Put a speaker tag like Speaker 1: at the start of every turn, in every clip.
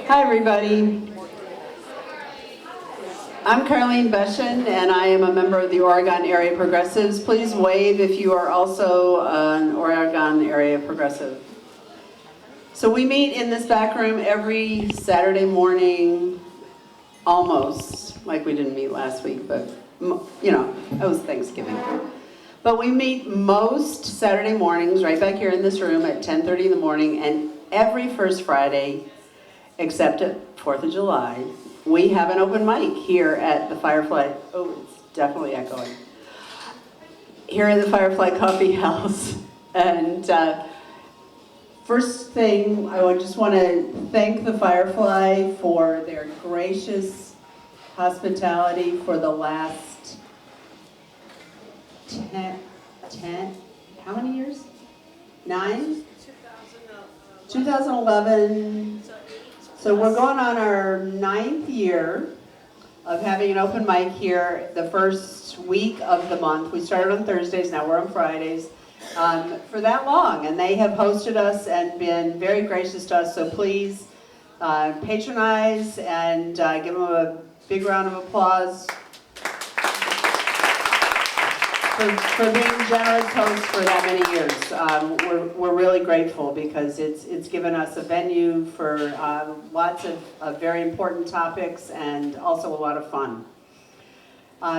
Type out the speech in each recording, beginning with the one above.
Speaker 1: Hi, everybody. I'm Carlene Beshin, and I am a member of the Oregon Area Progressives. Please wave if you are also an Oregon Area Progressive. So we meet in this back room every Saturday morning, almost, like we didn't meet last week, but, you know, it was Thanksgiving. But we meet most Saturday mornings right back here in this room at 10:30 in the morning, and every first Friday, except at 4th of July, we have an open mic here at the Firefly. Oh, it's definitely echoing. Here at the Firefly Coffee House. And first thing, I would just want to thank the Firefly for their gracious hospitality for the last 10, how many years? 9? 2011. So we're going on our 9th year of having an open mic here the first week of the month. We started on Thursdays, now we're on Fridays, for that long. And they have hosted us and been very gracious to us, so please patronize and give them a big round of applause for being generous hosts for that many years. We're really grateful because it's given us a venue for lots of very important topics and also a lot of fun.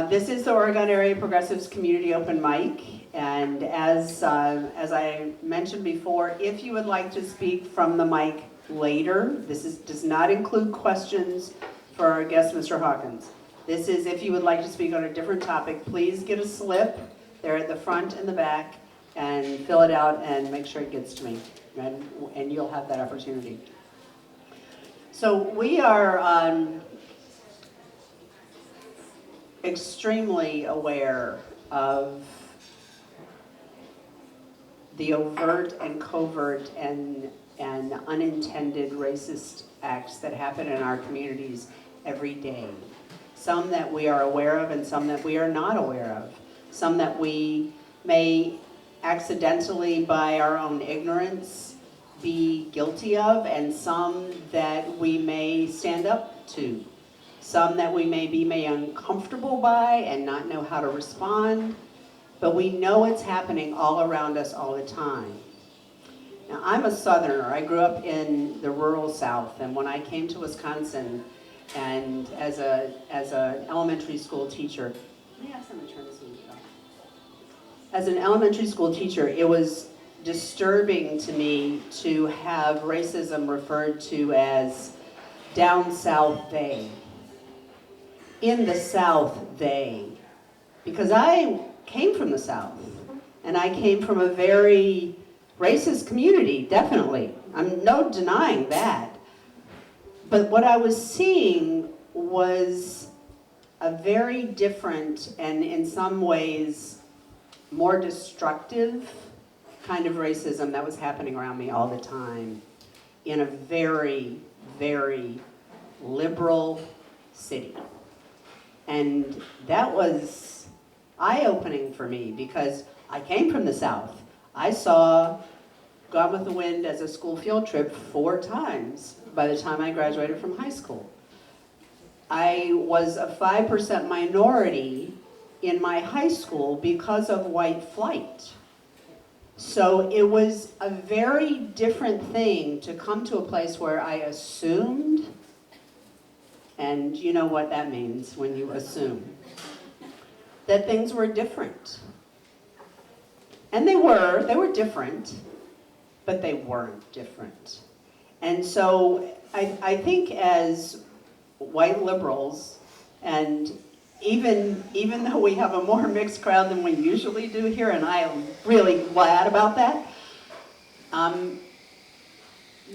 Speaker 1: This is the Oregon Area Progressives Community Open Mic, and as I mentioned before, if you would like to speak from the mic later, does not include questions for our guest, Mr. Hawkins. This is if you would like to speak on a different topic, please get a slip. They're at the front and the back, and fill it out and make sure it gets to me, and you'll have that opportunity. So we are extremely aware of the overt and covert and unintended racist acts that happen in our communities every day. Some that we are aware of and some that we are not aware of. Some that we may accidentally, by our own ignorance, be guilty of, and some that we may stand up to. Some that we may be uncomfortable by and not know how to respond, but we know it's happening all around us all the time. Now, I'm a Southerner. I grew up in the rural South, and when I came to Wisconsin, and as an elementary school teacher, let me ask someone to turn this music off. As an elementary school teacher, it was disturbing to me to have racism referred to as down south they. In the South they. Because I came from the South, and I came from a very racist community, definitely. I'm no denying that. But what I was seeing was a very different and in some ways more destructive kind of racism that was happening around me all the time in a very, very liberal city. And that was eye-opening for me because I came from the South. I saw Gone with the Wind as a school field trip 4 times by the time I graduated from high school. I was a 5% minority in my high school because of white flight. So it was a very different thing to come to a place where I assumed, and you know what that means when you assume, that things were different. And they were different, but they weren't different. And so I think as white liberals, and even though we have a more mixed crowd than we usually do here, and I am really glad about that,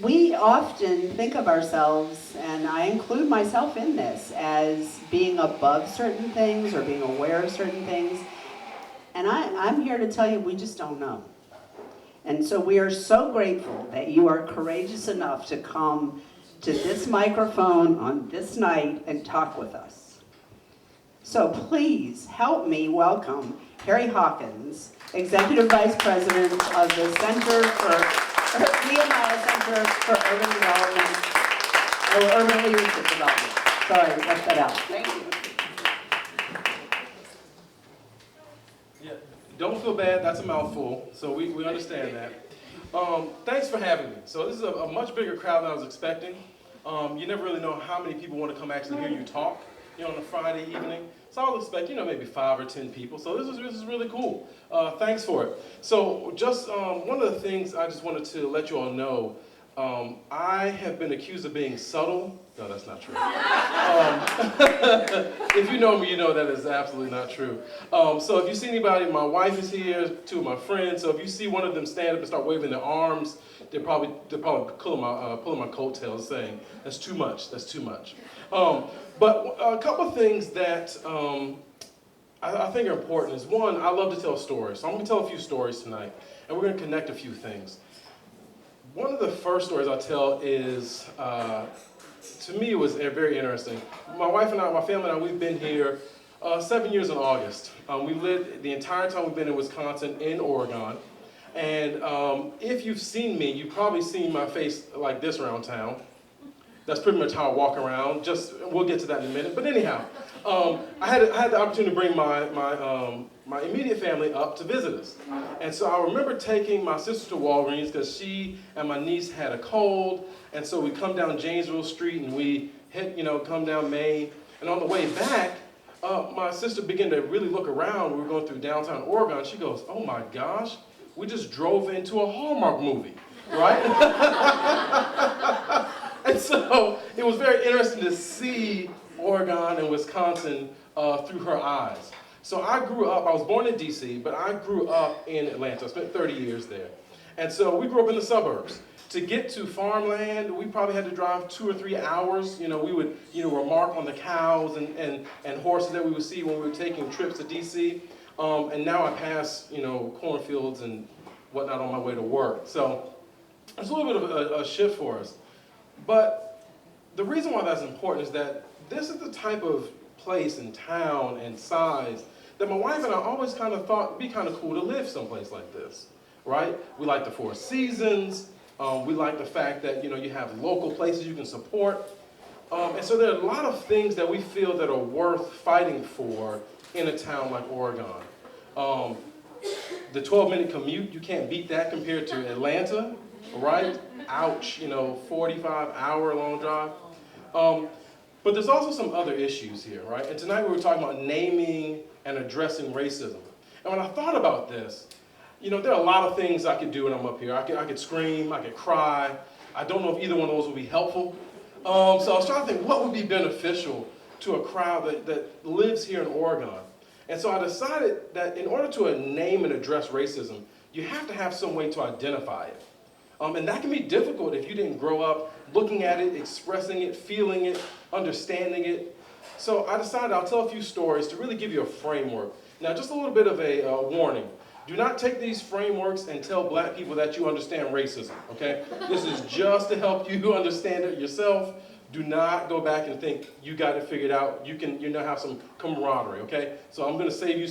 Speaker 1: we often think of ourselves, and I include myself in this, as being above certain things or being aware of certain things. And I'm here to tell you we just don't know. And so we are so grateful that you are courageous enough to come to this microphone on this night and talk with us. So please help me welcome Harry Hawkins, Executive Vice President of the Nehemiah Center for Urban Development Oh, urban leadership development. Sorry, left that out. Thank you.
Speaker 2: Yeah, don't feel bad, that's a mouthful, so we understand that. Thanks for having me. So this is a much bigger crowd than I was expecting. You never really know how many people want to come actually hear you talk, on a Friday evening. So I would expect, maybe 5 or 10 people. So this is really cool. Thanks for it. So just one of the things I just wanted to let you all know, I have been accused of being subtle. No, that's not true. If you know me, you know that is absolutely not true. So if you see anybody, my wife is here, 2 of my friends. So if you see one of them stand up and start waving their arms, they're probably pulling my coattails, saying that's too much. That's too much. But a couple of things that I think are important is, one, I love to tell stories. So I'm going to tell a few stories tonight, and we're going to connect a few things. One of the first stories I tell is, to me, it was very interesting. My wife and I, my family and I, we've been here 7 years in August. We lived the entire time we've been in Wisconsin, in Oregon. And if you've seen me, you've probably seen my face like this around town. That's pretty much how I walk around. We'll get to that in a minute. But anyhow, I had the opportunity to bring my immediate family up to visit us. And so I remember taking my sister to Walgreens because she and my niece had a cold. And so we come down Janesville Street and we come down Main. And on the way back, my sister began to really look around. We were going through downtown Oregon. She goes, "Oh my gosh, we just drove into a Hallmark movie," right? And so it was very interesting to see Oregon and Wisconsin through her eyes. So I was born in D.C., but I grew up in Atlanta. I spent 30 years there. And so we grew up in the suburbs. To get to farmland, we probably had to drive 2 or 3 hours. We would, remark on the cows and horses that we would see when we were taking trips to D.C. And now I pass, cornfields and whatnot on my way to work. So it's a little bit of a shift for us. But the reason why that's important is that this is the type of place and town and size that my wife and I always kind of thought it'd be kind of cool to live someplace like this, right? We like the 4 seasons. We like the fact that, you have local places you can support. And so there are a lot of things that we feel that are worth fighting for in a town like Oregon. The 12-minute commute, you can't beat that compared to Atlanta, right? Ouch, 45-hour-long drive. But there's also some other issues here, right? And tonight we were talking about naming and addressing racism. And when I thought about this, there are a lot of things I could do when I'm up here. I could scream, I could cry. I don't know if either one of those would be helpful. So I was trying to think what would be beneficial to a crowd that lives here in Oregon. And so I decided that in order to name and address racism, you have to have some way to identify it. And that can be difficult if you didn't grow up looking at it, expressing it, feeling it, understanding it. So I decided I'll tell a few stories to really give you a framework. Now, just a little bit of a warning. Do not take these frameworks and tell black people that you understand racism, okay? This is just to help you understand it yourself. Do not go back and think you got it figured out. You now have some camaraderie, okay? So I'm going to save you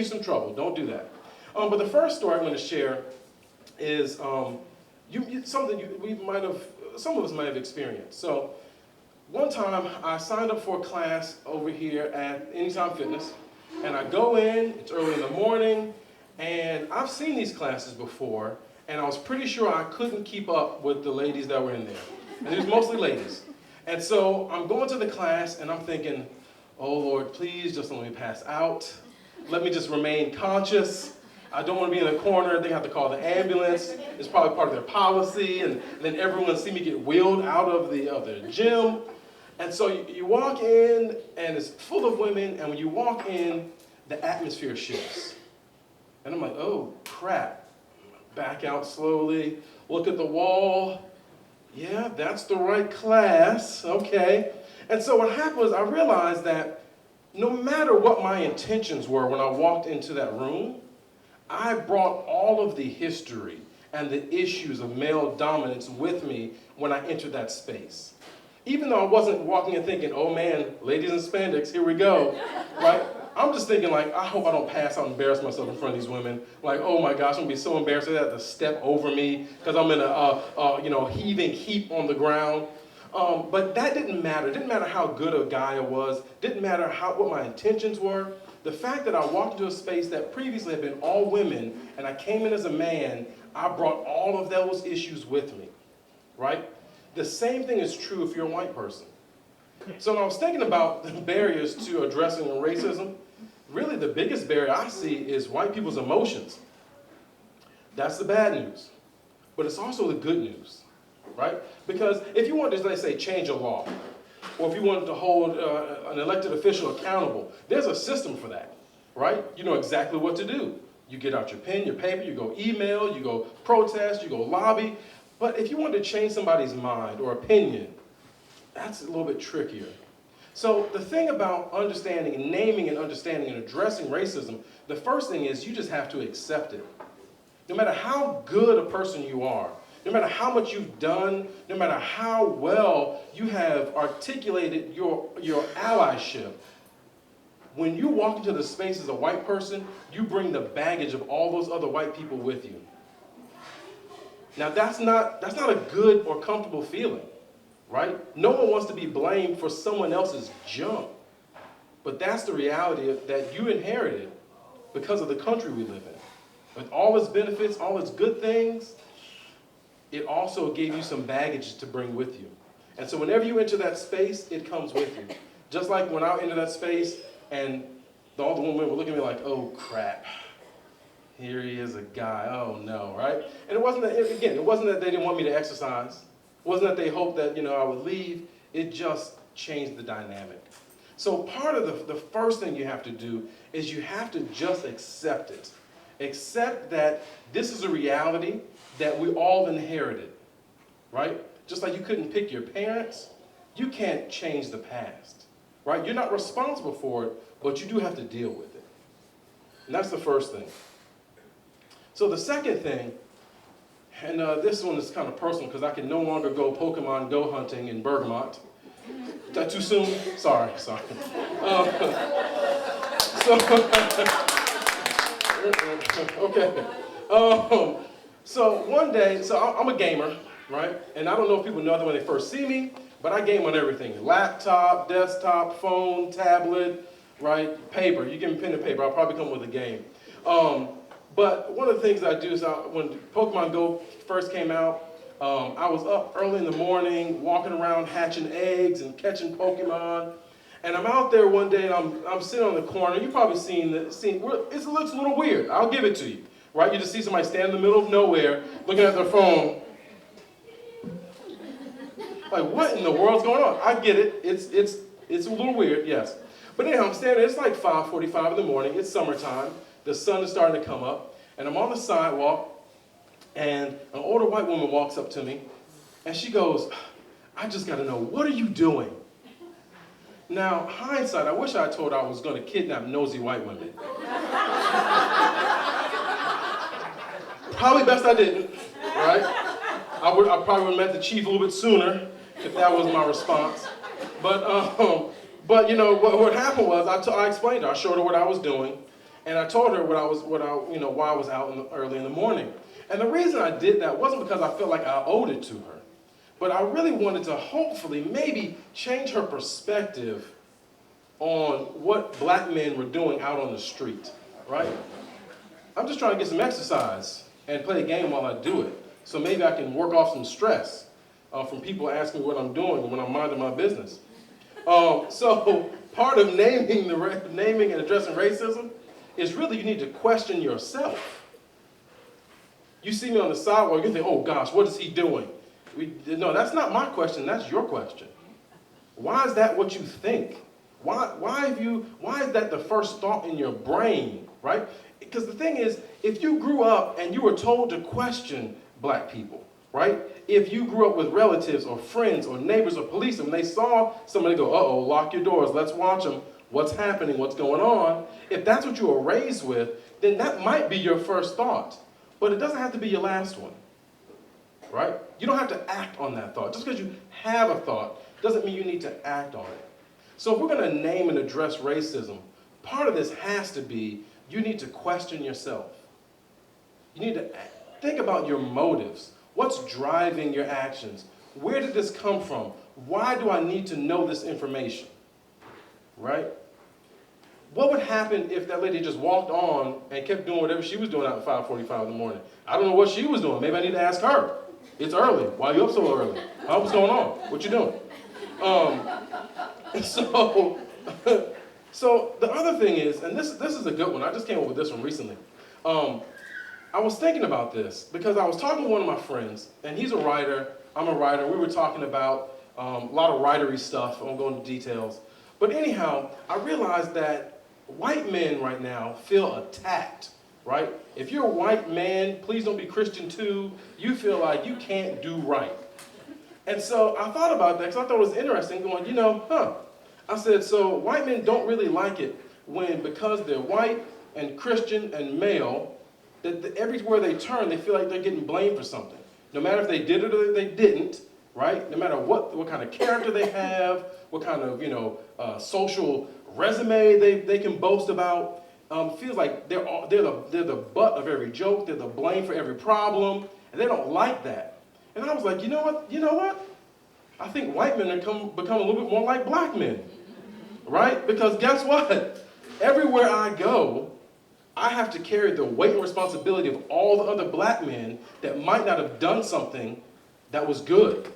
Speaker 2: some trouble. Don't do that. But the first story I'm going to share is something some of us might have experienced. So one time I signed up for a class over here at Anytime Fitness, and I go in. It's early in the morning. And I've seen these classes before, and I was pretty sure I couldn't keep up with the ladies that were in there. And it was mostly ladies. And so I'm going to the class, and I'm thinking, oh, Lord, please just let me pass out. Let me just remain conscious. I don't want to be in a corner. They have to call the ambulance. It's probably part of their policy. And then everyone see me get wheeled out of the gym. And so you walk in, and it's full of women. And when you walk in, the atmosphere shifts. And I'm like, oh, crap. Back out slowly, look at the wall. Yeah, that's the right class, okay. And so what happened was I realized that no matter what my intentions were when I walked into that room, I brought all of the history and the issues of male dominance with me when I entered that space. Even though I wasn't walking and thinking, oh man, ladies in spandex, here we go, right? I'm just thinking like, I hope I don't pass out and embarrass myself in front of these women. Like, oh my gosh, I'm gonna be so embarrassed they have to step over me because I'm in a heaving heap on the ground. But that didn't matter. It didn't matter how good a guy I was. Didn't matter what my intentions were. The fact that I walked into a space that previously had been all women, and I came in as a man, I brought all of those issues with me, right? The same thing is true if you're a white person. So when I was thinking about the barriers to addressing racism, really the biggest barrier I see is white people's emotions. That's the bad news. But it's also the good news, right? Because if you wanted to, let's say, change a law, or if you wanted to hold an elected official accountable, there's a system for that, right? You know exactly what to do. You get out your pen, your paper, you go email, you go protest, you go lobby. But if you want to change somebody's mind or opinion, that's a little bit trickier. So the thing about understanding and naming and understanding and addressing racism, the first thing is you just have to accept it. No matter how good a person you are, no matter how much you've done, no matter how well you have articulated your allyship, when you walk into the space as a white person, you bring the baggage of all those other white people with you. Now that's not a good or comfortable feeling, right? No one wants to be blamed for someone else's junk. But that's the reality that you inherited because of the country we live in. With all its benefits, all its good things, it also gave you some baggage to bring with you. And so whenever you enter that space, it comes with you. Just like when I entered that space and all the women were looking at me like, oh crap, here he is a guy, oh no, right? And it wasn't that they didn't want me to exercise. It wasn't that they hoped that, I would leave. It just changed the dynamic. So part of the first thing you have to do is you have to just accept it. Accept that this is a reality that we all inherited, right? Just like you couldn't pick your parents, you can't change the past, right? You're not responsible for it, but you do have to deal with it. And that's the first thing. So the second thing, and this one is kind of personal because I can no longer go Pokemon Go hunting in Bergamot. Is that too soon? Sorry. Okay. So one day, I'm a gamer, right? And I don't know if people know that when they first see me, but I game on everything. Laptop, desktop, phone, tablet, right? Paper. You give me pen and paper, I'll probably come with a game. But one of the things I do is when Pokemon Go first came out, I was up early in the morning, walking around hatching eggs and catching Pokemon. And I'm out there one day and I'm sitting on the corner. You've probably seen it looks a little weird. I'll give it to you, right? You just see somebody stand in the middle of nowhere looking at their phone. Like, what in the world's going on? I get it. It's a little weird, yes. But anyhow, I'm standing there. It's like 5:45 in the morning. It's summertime. The sun is starting to come up. And I'm on the sidewalk. And an older white woman walks up to me. And she goes, I just got to know, what are you doing? Now, hindsight, I wish I had told her I was going to kidnap nosy white women. Probably best I didn't, right? I probably would have met the chief a little bit sooner if that was my response. But what happened was I explained to her. I showed her what I was doing, and I told her why I was out early in the morning. And the reason I did that wasn't because I felt like I owed it to her, but I really wanted to hopefully maybe change her perspective on what black men were doing out on the street, right? I'm just trying to get some exercise and play a game while I do it. So maybe I can work off some stress from people asking me what I'm doing when I'm minding my business. So part of naming and addressing racism is really you need to question yourself. You see me on the sidewalk, you think, oh gosh, what is he doing? No, that's not my question, that's your question. Why is that what you think? Why is that the first thought in your brain, right? Because the thing is, if you grew up and you were told to question black people, right? If you grew up with relatives or friends or neighbors or police and they saw somebody go, uh-oh, lock your doors, let's watch them, what's happening, what's going on, if that's what you were raised with, then that might be your first thought. But it doesn't have to be your last one, right? You don't have to act on that thought. Just because you have a thought doesn't mean you need to act on it. So if we're going to name and address racism, part of this has to be you need to question yourself. You need to think about your motives. What's driving your actions? Where did this come from? why do I need to know this information, right? What would happen if that lady just walked on and kept doing whatever she was doing out at 5:45 in the morning? I don't know what she was doing. Maybe I need to ask her. It's early. Why are you up so early? What's going on? What you doing? So, so the other thing is, and this is a good one. I just came up with this one recently. I was thinking about this because I was talking to one of my friends, and he's a writer. I'm a writer. We were talking about a lot of writery stuff. I won't go into details. But anyhow, I realized that white men right now feel attacked, right? If you're a white man, please don't be Christian too. You feel like you can't do right. And so I thought about that because I thought it was interesting going, I said, so white men don't really like it when, because they're white and Christian and male, that everywhere they turn, they feel like they're getting blamed for something. No matter if they did it or they didn't, right? No matter what kind of character they have, what kind of social resume they can boast about, feels like they're the butt of every joke. They're the blame for every problem, and they don't like that. And I was like, you know what? I think white men become a little bit more like black men, right? Because guess what? Everywhere I go, I have to carry the weight and responsibility of all the other black men that might not have done something that was good.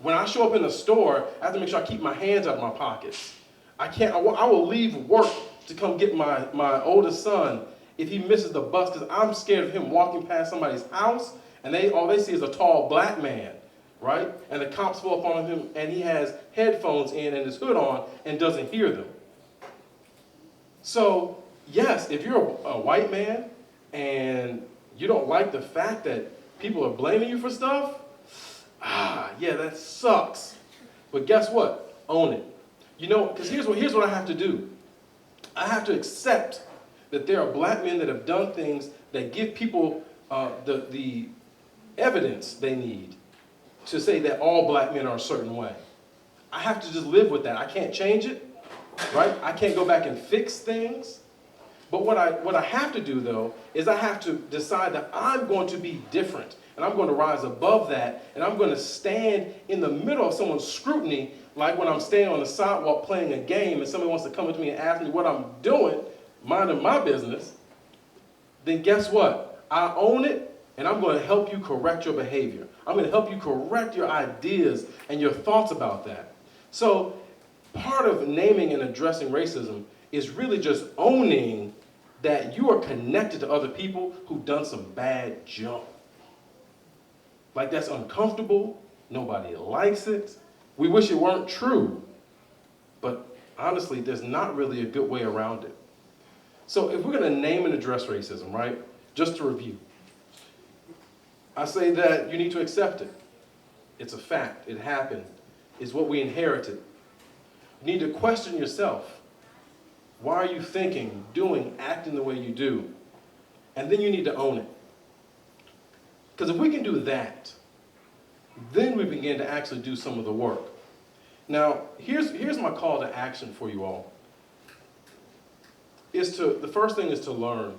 Speaker 2: When I show up in a store, I have to make sure I keep my hands out of my pockets. I will leave work to come get my oldest son if he misses the bus because I'm scared of him walking past somebody's house and all they see is a tall black man, right? And the cops pull up on him and he has headphones in and his hood on and doesn't hear them. So, yes, if you're a white man and you don't like the fact that people are blaming you for stuff, yeah, that sucks. But guess what? Own it. Because here's what I have to do. I have to accept that there are black men that have done things that give people the evidence they need to say that all black men are a certain way. I have to just live with that. I can't change it, right? I can't go back and fix things. But what I have to do, though, is I have to decide that I'm going to be different. And I'm going to rise above that. And I'm going to stand in the middle of someone's scrutiny, like when I'm standing on the sidewalk playing a game and somebody wants to come up to me and ask me what I'm doing, minding my business, then guess what? I own it, and I'm going to help you correct your behavior. I'm going to help you correct your ideas and your thoughts about that. So part of naming and addressing racism is really just owning that you are connected to other people who've done some bad junk. Like, that's uncomfortable. Nobody likes it. We wish it weren't true. But honestly, there's not really a good way around it. So if we're going to name and address racism, right, just to review, I say that you need to accept it. It's a fact. It happened. It's what we inherited. You need to question yourself. Why are you thinking, doing, acting the way you do? And then you need to own it. Because if we can do that, then we begin to actually do some of the work. Now, here's my call to action for you all. The first thing is to learn.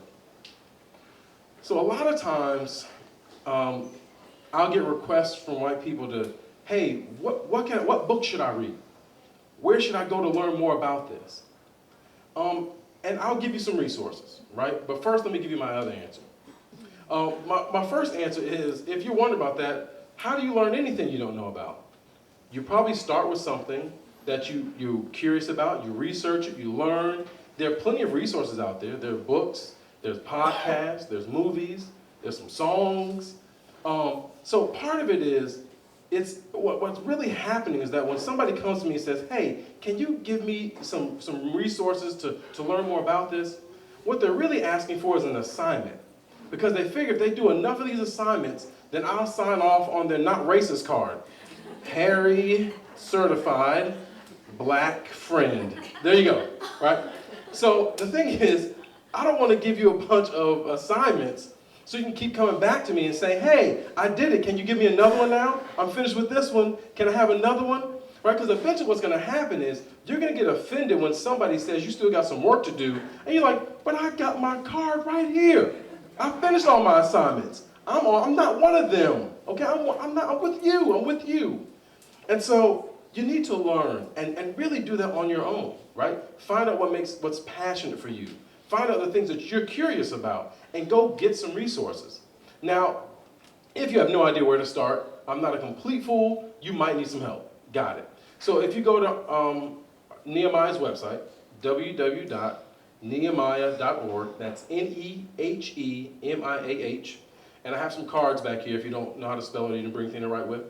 Speaker 2: So a lot of times, I'll get requests from white people to, hey, what book should I read? Where should I go to learn more about this? And I'll give you some resources, right? But first, let me give you my other answer. My first answer is, if you're wondering about that, how do you learn anything you don't know about? You probably start with something that you're curious about, you research it, you learn. There are plenty of resources out there. There are books, there's podcasts, there's movies, there's some songs. So part of it is, what's really happening is that when somebody comes to me and says, hey, can you give me some resources to learn more about this? What they're really asking for is an assignment. Because they figure if they do enough of these assignments, then I'll sign off on their not racist card. Harry, certified, black friend. There you go, right? So the thing is, I don't want to give you a bunch of assignments so you can keep coming back to me and say, hey, I did it. Can you give me another one now? I'm finished with this one. Can I have another one? Right? Because eventually what's going to happen is you're going to get offended when somebody says you still got some work to do. And you're like, but I got my card right here. I finished all my assignments. I'm not one of them. Okay, I'm with you. And so you need to learn and really do that on your own, right? Find out what's passionate for you. Find out the things that you're curious about and go get some resources. Now, if you have no idea where to start, I'm not a complete fool, you might need some help. Got it. So if you go to Nehemiah's website, www.nehemiah.org, that's Nehemiah, and I have some cards back here if you don't know how to spell it or you didn't bring anything to write with.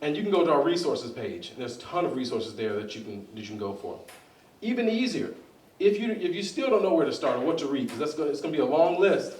Speaker 2: And you can go to our resources page, and there's a ton of resources there that you can go for. Even easier, if you still don't know where to start or what to read, because it's going to be a long list,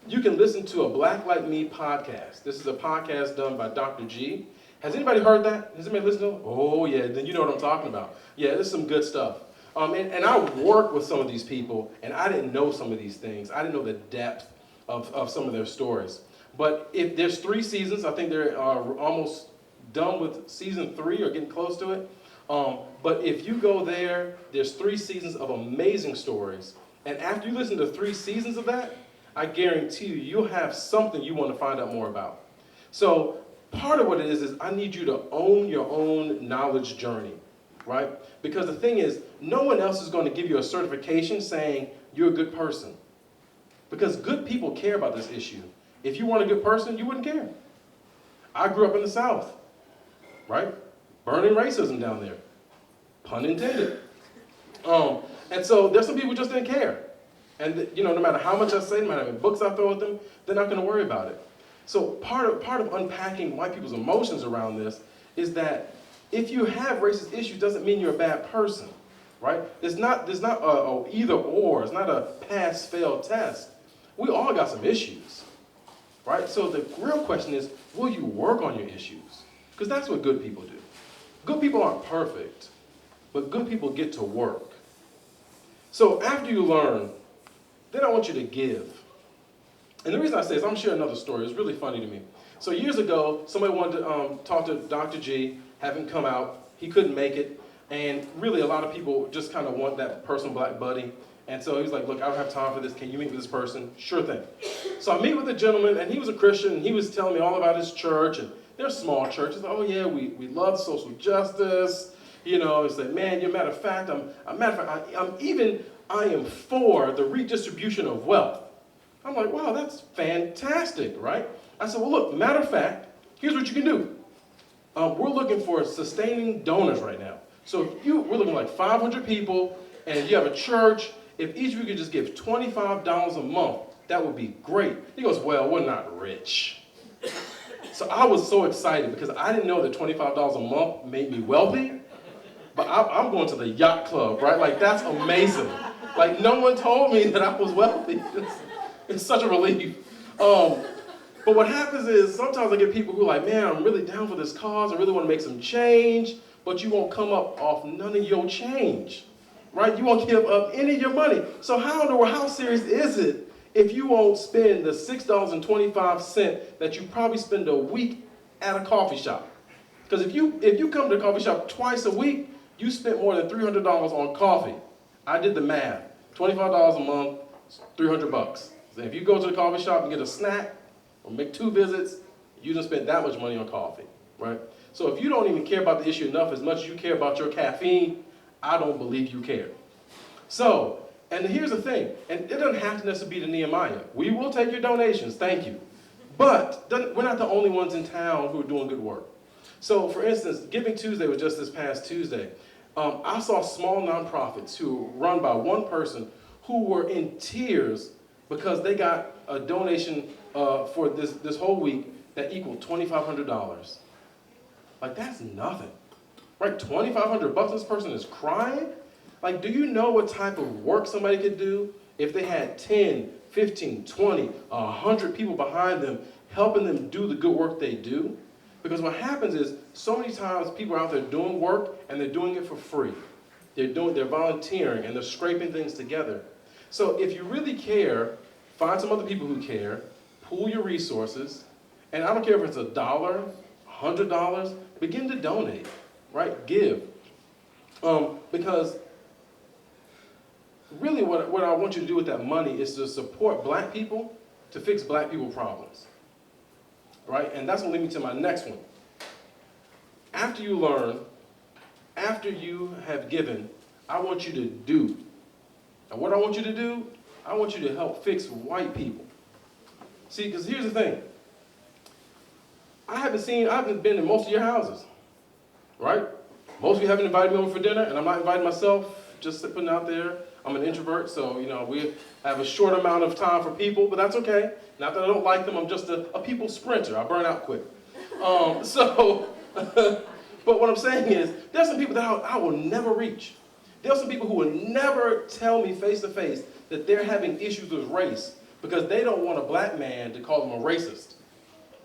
Speaker 2: you can listen to a Black Like Me podcast. This is a podcast done by Dr. G. Has anybody heard that? Has anybody listened to it? Oh yeah, then you know what I'm talking about. Yeah, this is some good stuff. And I work with some of these people, and I didn't know some of these things. I didn't know the depth of some of their stories. But if there's 3 seasons, I think they're almost done with season 3 or getting close to it. But if you go there, there's 3 seasons of amazing stories. And after you listen to 3 seasons of that, I guarantee you'll have something you want to find out more about. So part of what it is I need you to own your own knowledge journey, right? Because the thing is, no one else is going to give you a certification saying you're a good person. Because good people care about this issue. If you weren't a good person, you wouldn't care. I grew up in the South, right? Burning racism down there, pun intended. And so there's some people who just didn't care. And no matter how much I say, no matter how many books I throw at them, they're not going to worry about it. So part of unpacking white people's emotions around this is that if you have racist issues, doesn't mean you're a bad person, right? There's not a either or. It's not a pass-fail test. We all got some issues, right? So the real question is, will you work on your issues? Because that's what good people do. Good people aren't perfect, but good people get to work. So after you learn, then I want you to give. And the reason I say this, I'm going to share another story. It's really funny to me. So years ago, somebody wanted to talk to Dr. G, have him come out. He couldn't make it. And really, a lot of people just kind of want that personal black buddy. And so he was like, look, I don't have time for this. Can you meet with this person? Sure thing. So I meet with a gentleman, and he was a Christian, and he was telling me all about his church. And they're small churches. Oh, yeah, we love social justice. He said, man, matter of fact, I am for the redistribution of wealth. I'm like, wow, that's fantastic, right? I said, well, look, matter of fact, here's what you can do. We're looking for sustaining donors right now. So we're looking like 500 people, and you have a church. If each of you could just give $25 a month, that would be great. He goes, well, we're not rich. So I was so excited because I didn't know that $25 a month made me wealthy, but I'm going to the yacht club, right? Like, that's amazing. Like, no one told me that I was wealthy. It's such a relief. But what happens is sometimes I get people who are like, man, I'm really down for this cause. I really want to make some change, but you won't come up off none of your change, right? You won't give up any of your money. So how serious is it if you won't spend the $6.25 that you probably spend a week at a coffee shop? Because if you come to a coffee shop twice a week, you spent more than $300 on coffee. I did the math. $25 a month, $300. So if you go to the coffee shop and get a snack or make 2 visits, you just spent that much money on coffee, right? So if you don't even care about the issue enough as much as you care about your caffeine, I don't believe you care. So, and here's the thing, and it doesn't have to necessarily be to Nehemiah. We will take your donations, thank you. But we're not the only ones in town who are doing good work. So for instance, Giving Tuesday was just this past Tuesday. I saw small nonprofits who were run by one person who were in tears because they got a donation for this whole week that equaled $2,500. Like, that's nothing, right? $2,500, this person is crying? Like, do you know what type of work somebody could do if they had 10, 15, 20, 100 people behind them helping them do the good work they do? Because what happens is, so many times people are out there doing work and they're doing it for free. They're volunteering and they're scraping things together. So if you really care, find some other people who care, pool your resources, and I don't care if it's $1, $100, begin to donate, right? Give. Because really what I want you to do with that money is to support black people to fix black people problems, right? And that's going to lead me to my next one. after you learn, after you have given, I want you to do. And what I want you to do, I want you to help fix white people. See, because here's the thing. I haven't been in most of your houses, right? Most of you haven't invited me over for dinner, and I'm not inviting myself, just putting out there. I'm an introvert, so, we have a short amount of time for people, but that's okay. Not that I don't like them, I'm just a people sprinter. I burn out quick. But what I'm saying is, there's some people that I will never reach. There's some people who will never tell me face to face that they're having issues with race because they don't want a black man to call them a racist.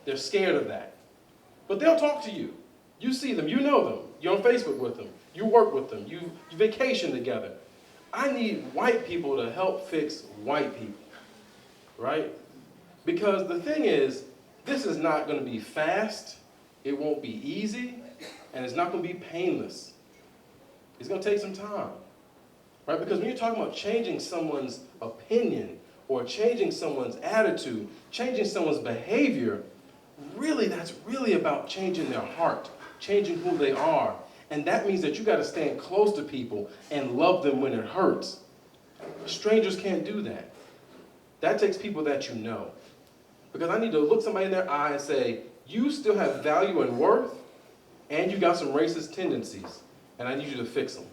Speaker 2: They're scared of that. But they'll talk to you. You see them, you know them. You're on Facebook with them. You work with them. You vacation together. I need white people to help fix white people, right? Because the thing is, this is not going to be fast, it won't be easy, and it's not going to be painless. It's going to take some time, right? Because when you're talking about changing someone's opinion or changing someone's attitude, changing someone's behavior, really, that's really about changing their heart, changing who they are. And that means that you got to stand close to people and love them when it hurts. Strangers can't do that. That takes people that you know. Because I need to look somebody in their eye and say, you still have value and worth, and you got some racist tendencies, and I need you to fix them.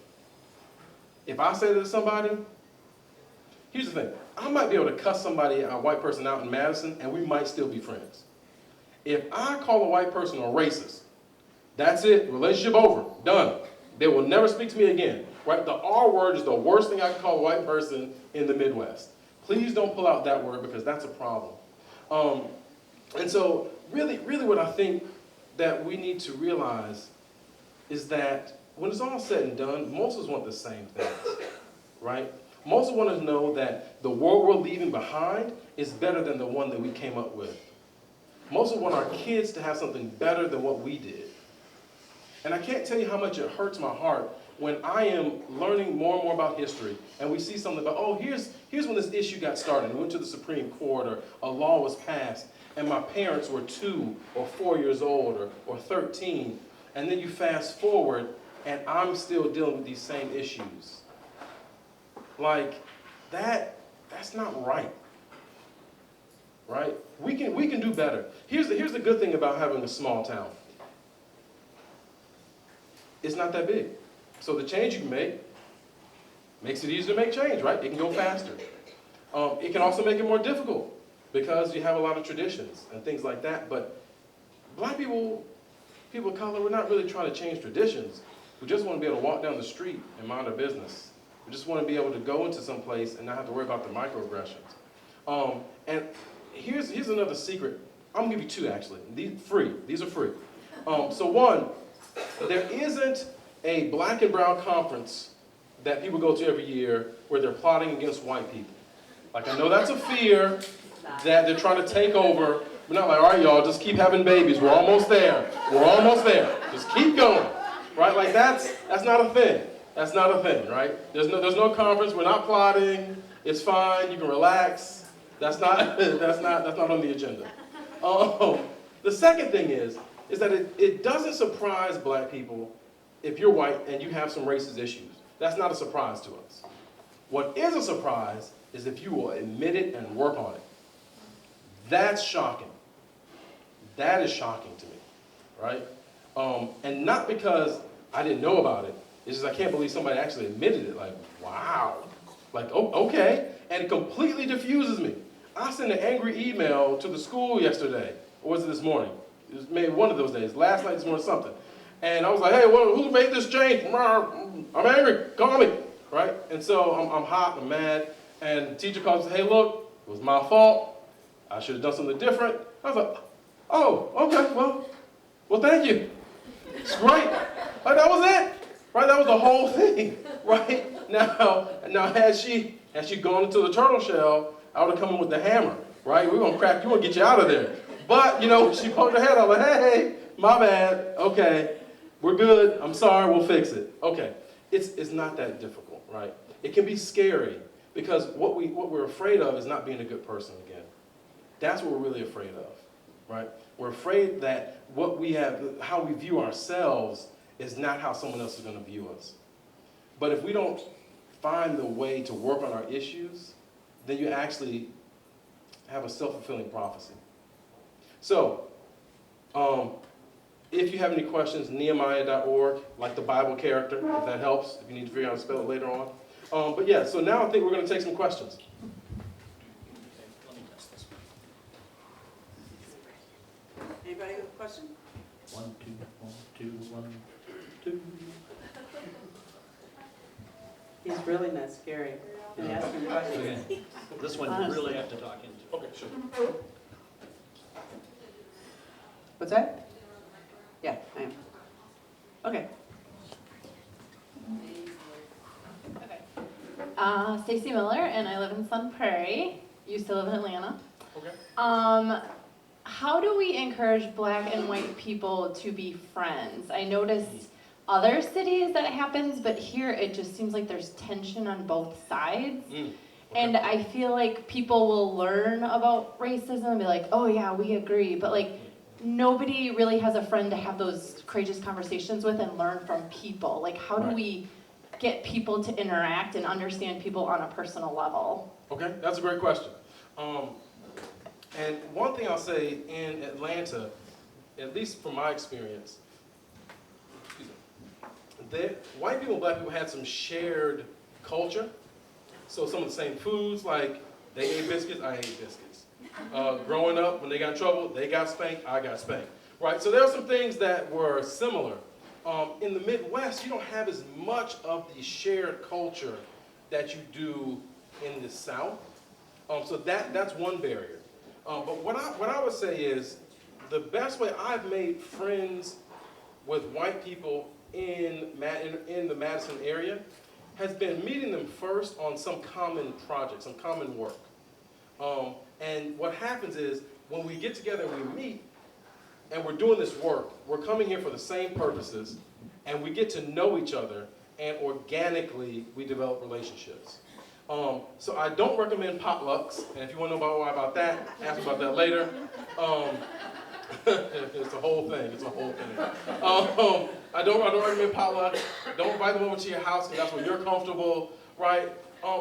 Speaker 2: If I say that to somebody, here's the thing. I might be able to cuss somebody, a white person out in Madison, and we might still be friends. If I call a white person a racist, that's it, relationship over, done. They will never speak to me again, right? The R word is the worst thing I can call a white person in the Midwest. Please don't pull out that word because that's a problem. And so really what I think that we need to realize is that when it's all said and done, most of us want the same things, right? Most of us want to know that the world we're leaving behind is better than the one that we came up with. Most of us want our kids to have something better than what we did. And I can't tell you how much it hurts my heart when I am learning more and more about history and we see something about, oh, here's when this issue got started. It went to the Supreme Court or a law was passed and my parents were 2 or 4 years old or 13. And then you fast forward and I'm still dealing with these same issues. Like, that's not right. Right? We can do better. Here's the good thing about having a small town. It's not that big. So the change you can make makes it easier to make change, right? It can go faster. It can also make it more difficult because you have a lot of traditions and things like that. But black people of color, we're not really trying to change traditions. We just want to be able to walk down the street and mind our business. We just want to be able to go into some place and not have to worry about the microaggressions. And here's another secret. I'm going to give you 2, actually. These are free. So one, there isn't a black and brown conference that people go to every year where they're plotting against white people. Like, I know that's a fear that they're trying to take over. We're not like, all right, y'all, just keep having babies. We're almost there. We're almost there. Just keep going. Right? Like, that's not a thing. That's not a thing, right? There's no conference. We're not plotting. It's fine. You can relax. That's not on the agenda. The second thing is that it doesn't surprise black people if you're white and you have some racist issues. That's not a surprise to us. What is a surprise is if you will admit it and work on it. That's shocking. That is shocking to me, right? And not because I didn't know about it. It's just I can't believe somebody actually admitted it. Like, wow. Like, oh, okay. And it completely diffuses me. I sent an angry email to the school yesterday. Or was it this morning? It was maybe one of those days. Last night, this morning, something. And I was like, hey, who made this change? I'm angry. Call me. Right? And so I'm hot. I'm mad. And the teacher calls and says, hey, look, it was my fault. I should have done something different. I was like, oh, okay, well, thank you. It's great. Like, that was it. Right? That was the whole thing. Right? Now had she gone into the turtle shell, I would have come in with the hammer. Right? We're going to crack you and get you out of there. But, she poked her head out like, hey, my bad. Okay, we're good. I'm sorry. We'll fix it. Okay. It's not that difficult, right? It can be scary because what we're afraid of is not being a good person again. That's what we're really afraid of. right? We're afraid that what we have, how we view ourselves is not how someone else is going to view us. But if we don't find the way to work on our issues, then you actually have a self-fulfilling prophecy. So, if you have any questions, Nehemiah.org, like the Bible character, if that helps, if you need to figure out how to spell it later on. But yeah, so now I think we're going to take some questions.
Speaker 1: Anybody with a question?
Speaker 3: 1, 2, 1, 2, 1, 2.
Speaker 1: He's really not scary. And asking questions.
Speaker 3: Okay. This one you really have to talk into.
Speaker 2: Okay, sure.
Speaker 1: What's that? Yeah, I am. Okay.
Speaker 4: Okay. Stacy Miller, and I live in Sun Prairie. Used to live in Atlanta.
Speaker 2: Okay.
Speaker 4: How do we encourage black and white people to be friends? I noticed other cities that happens, but here it just seems like there's tension on both sides.
Speaker 2: Okay.
Speaker 4: And I feel like people will learn about racism and be like, oh yeah, we agree. But like, nobody really has a friend to have those courageous conversations with and learn from people. Like, how do we get people to interact and understand people on a personal level?
Speaker 2: Okay, that's a great question. And one thing I'll say in Atlanta, at least from my experience, that white people and black people had some shared culture. So some of the same foods, like they ate biscuits, I ate biscuits. Growing up, when they got in trouble, they got spanked, I got spanked. Right, so there are some things that were similar. In the Midwest, you don't have as much of the shared culture that you do in the South. So that's one barrier. But what I would say is the best way I've made friends with white people in the Madison area has been meeting them first on some common project, some common work. And what happens is when we get together and we meet and we're doing this work, we're coming here for the same purposes, and we get to know each other, and organically we develop relationships. So I don't recommend potlucks, and if you want to know about that, ask about that later. It's a whole thing. It's a whole thing. I don't recommend potlucks. Don't invite them over to your house because that's where you're comfortable, right?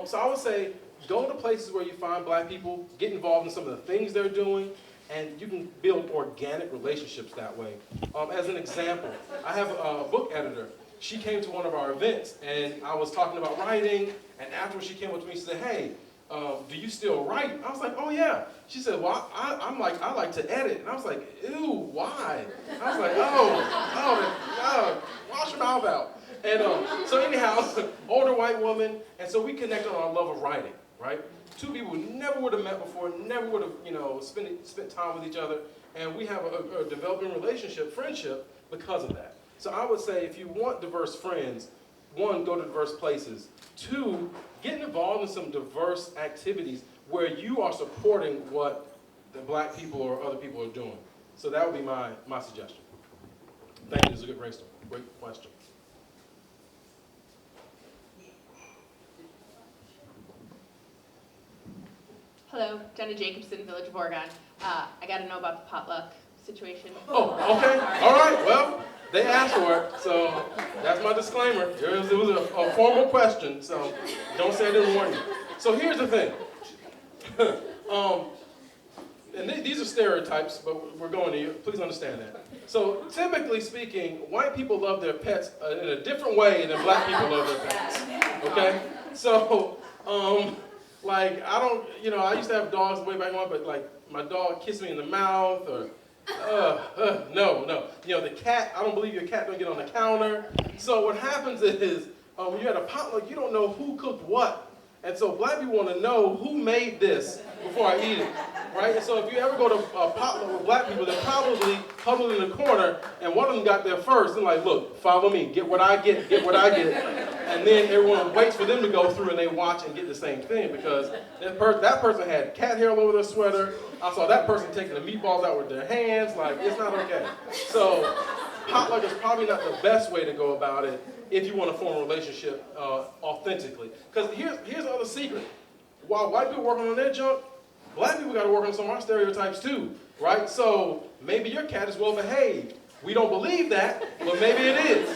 Speaker 2: So I would say go to places where you find black people, get involved in some of the things they're doing, and you can build organic relationships that way. As an example, I have a book editor. She came to one of our events, and I was talking about writing, and afterwards she came up to me and said, hey, do you still write? I was like, oh yeah. She said, well, I like to edit. And I was like, ew, why? I was like, oh, wash your mouth out. And so anyhow, older white woman, and so we connected on our love of writing, right? Two people who never would have met before, never would have, spent time with each other, and we have a developing relationship, friendship, because of that. So I would say if you want diverse friends, one, go to diverse places. Two, get involved in some diverse activities where you are supporting what the black people or other people are doing. So that would be my suggestion. Thank you. This is a good brainstorm. Great question.
Speaker 4: Hello, Jenna Jacobson, Village of Oregon. I got to know about the potluck situation.
Speaker 2: Oh, okay. All right. Well, they asked for it, so that's my disclaimer. It was a formal question, so don't say I didn't warn you. So here's the thing. And these are stereotypes, but we're going to you. Please understand that. So typically speaking, white people love their pets in a different way than black people love their pets. Okay? So, I used to have dogs way back when, but like my dog kissed me in the mouth, or no. The cat, I don't believe your cat don't get on the counter. So what happens is, when you're at a potluck, you don't know who cooked what. And so black people want to know who made this before I eat it, right? And so if you ever go to a potluck with black people, they're probably huddled in the corner, and one of them got there first, and like, look, follow me, get what I get, and then everyone waits for them to go through, and they watch and get the same thing, because that person had cat hair all over their sweater. I saw that person taking the meatballs out with their hands. Like, it's not okay. So potluck is probably not the best way to go about it if you want to form a relationship authentically. Because here's the other secret. While white people working on their junk, black people got to work on some of our stereotypes too. right? So maybe your cat is well behaved. We don't believe that, but maybe it is.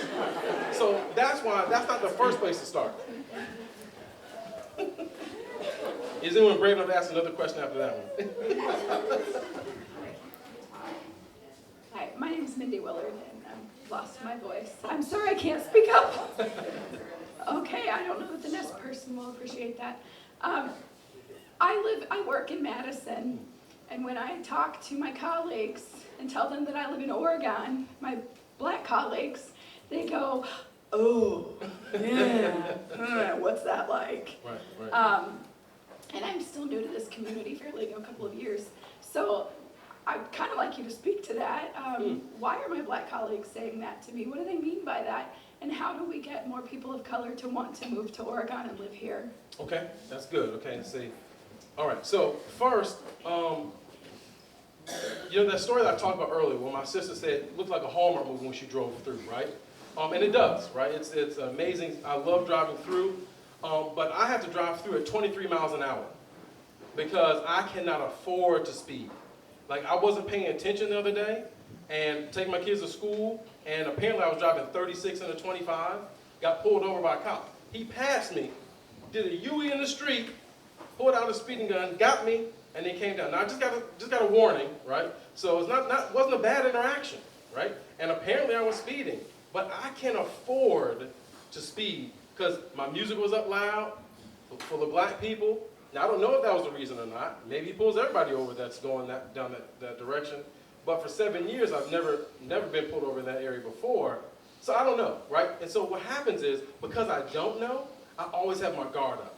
Speaker 2: So that's why, that's not the first place to start. Is anyone brave enough to ask another question after that one?
Speaker 5: Hi, my name is Mindy Willard, and I've lost my voice. I'm sorry I can't speak up. Okay, I don't know that the next person will appreciate that. I work in Madison, and when I talk to my colleagues and tell them that I live in Oregon, my black colleagues, they go, oh, yeah, what's that like?
Speaker 2: Right.
Speaker 5: And I'm still new to this community, fairly new, a couple of years. So I'd kind of like you to speak to that. Why are my black colleagues saying that to me? What do they mean by that? And how do we get more people of color to want to move to Oregon and live here?
Speaker 2: Okay, that's good. Okay, let's see. All right, so first, that story that I talked about earlier, where my sister said it looked like a Hallmark movie when she drove through, right? And it does, right? It's amazing. I love driving through, but I have to drive through at 23 miles an hour because I cannot afford to speed. Like, I wasn't paying attention the other day and taking my kids to school, and apparently I was driving 36 and a 25, got pulled over by a cop. He passed me, did a U-E in the street, pulled out a speeding gun, got me, and then came down. Now, I just got a warning, right? So it's wasn't a bad interaction, right? And apparently I was speeding, but I can't afford to speed because my music was up loud, full of black people. Now, I don't know if that was the reason or not. Maybe he pulls everybody over that's going down that direction. But for 7 years, I've never been pulled over in that area before. So I don't know, right? And so what happens is, because I don't know, I always have my guard up,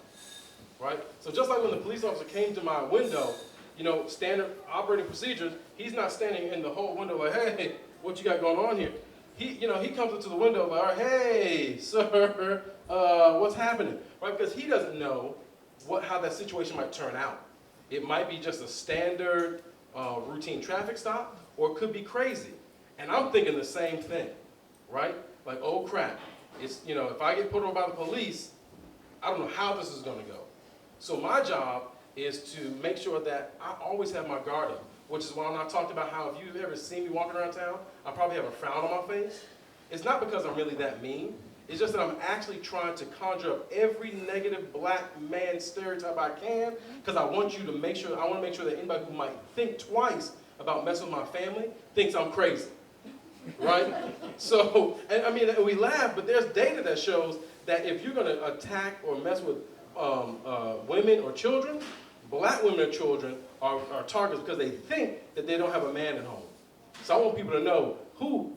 Speaker 2: right? So just like when the police officer came to my window, standard operating procedures, he's not standing in the whole window like, hey, what you got going on here? He comes into the window like, all right, hey, sir, what's happening, right? Because he doesn't know how that situation might turn out. It might be just a standard routine traffic stop, or it could be crazy. And I'm thinking the same thing, right? Like, oh crap, it's, if I get pulled over by the police, I don't know how this is gonna go. So my job is to make sure that I always have my guard up, which is why when I talked about how if you've ever seen me walking around town, I probably have a frown on my face. It's not because I'm really that mean. It's just that I'm actually trying to conjure up every negative black man stereotype I can, because I want to make sure that anybody who might think twice about messing with my family thinks I'm crazy, right? So, and we laugh, but there's data that shows that if you're going to attack or mess with women or children, black women or children are targets because they think that they don't have a man at home. So I want people to know,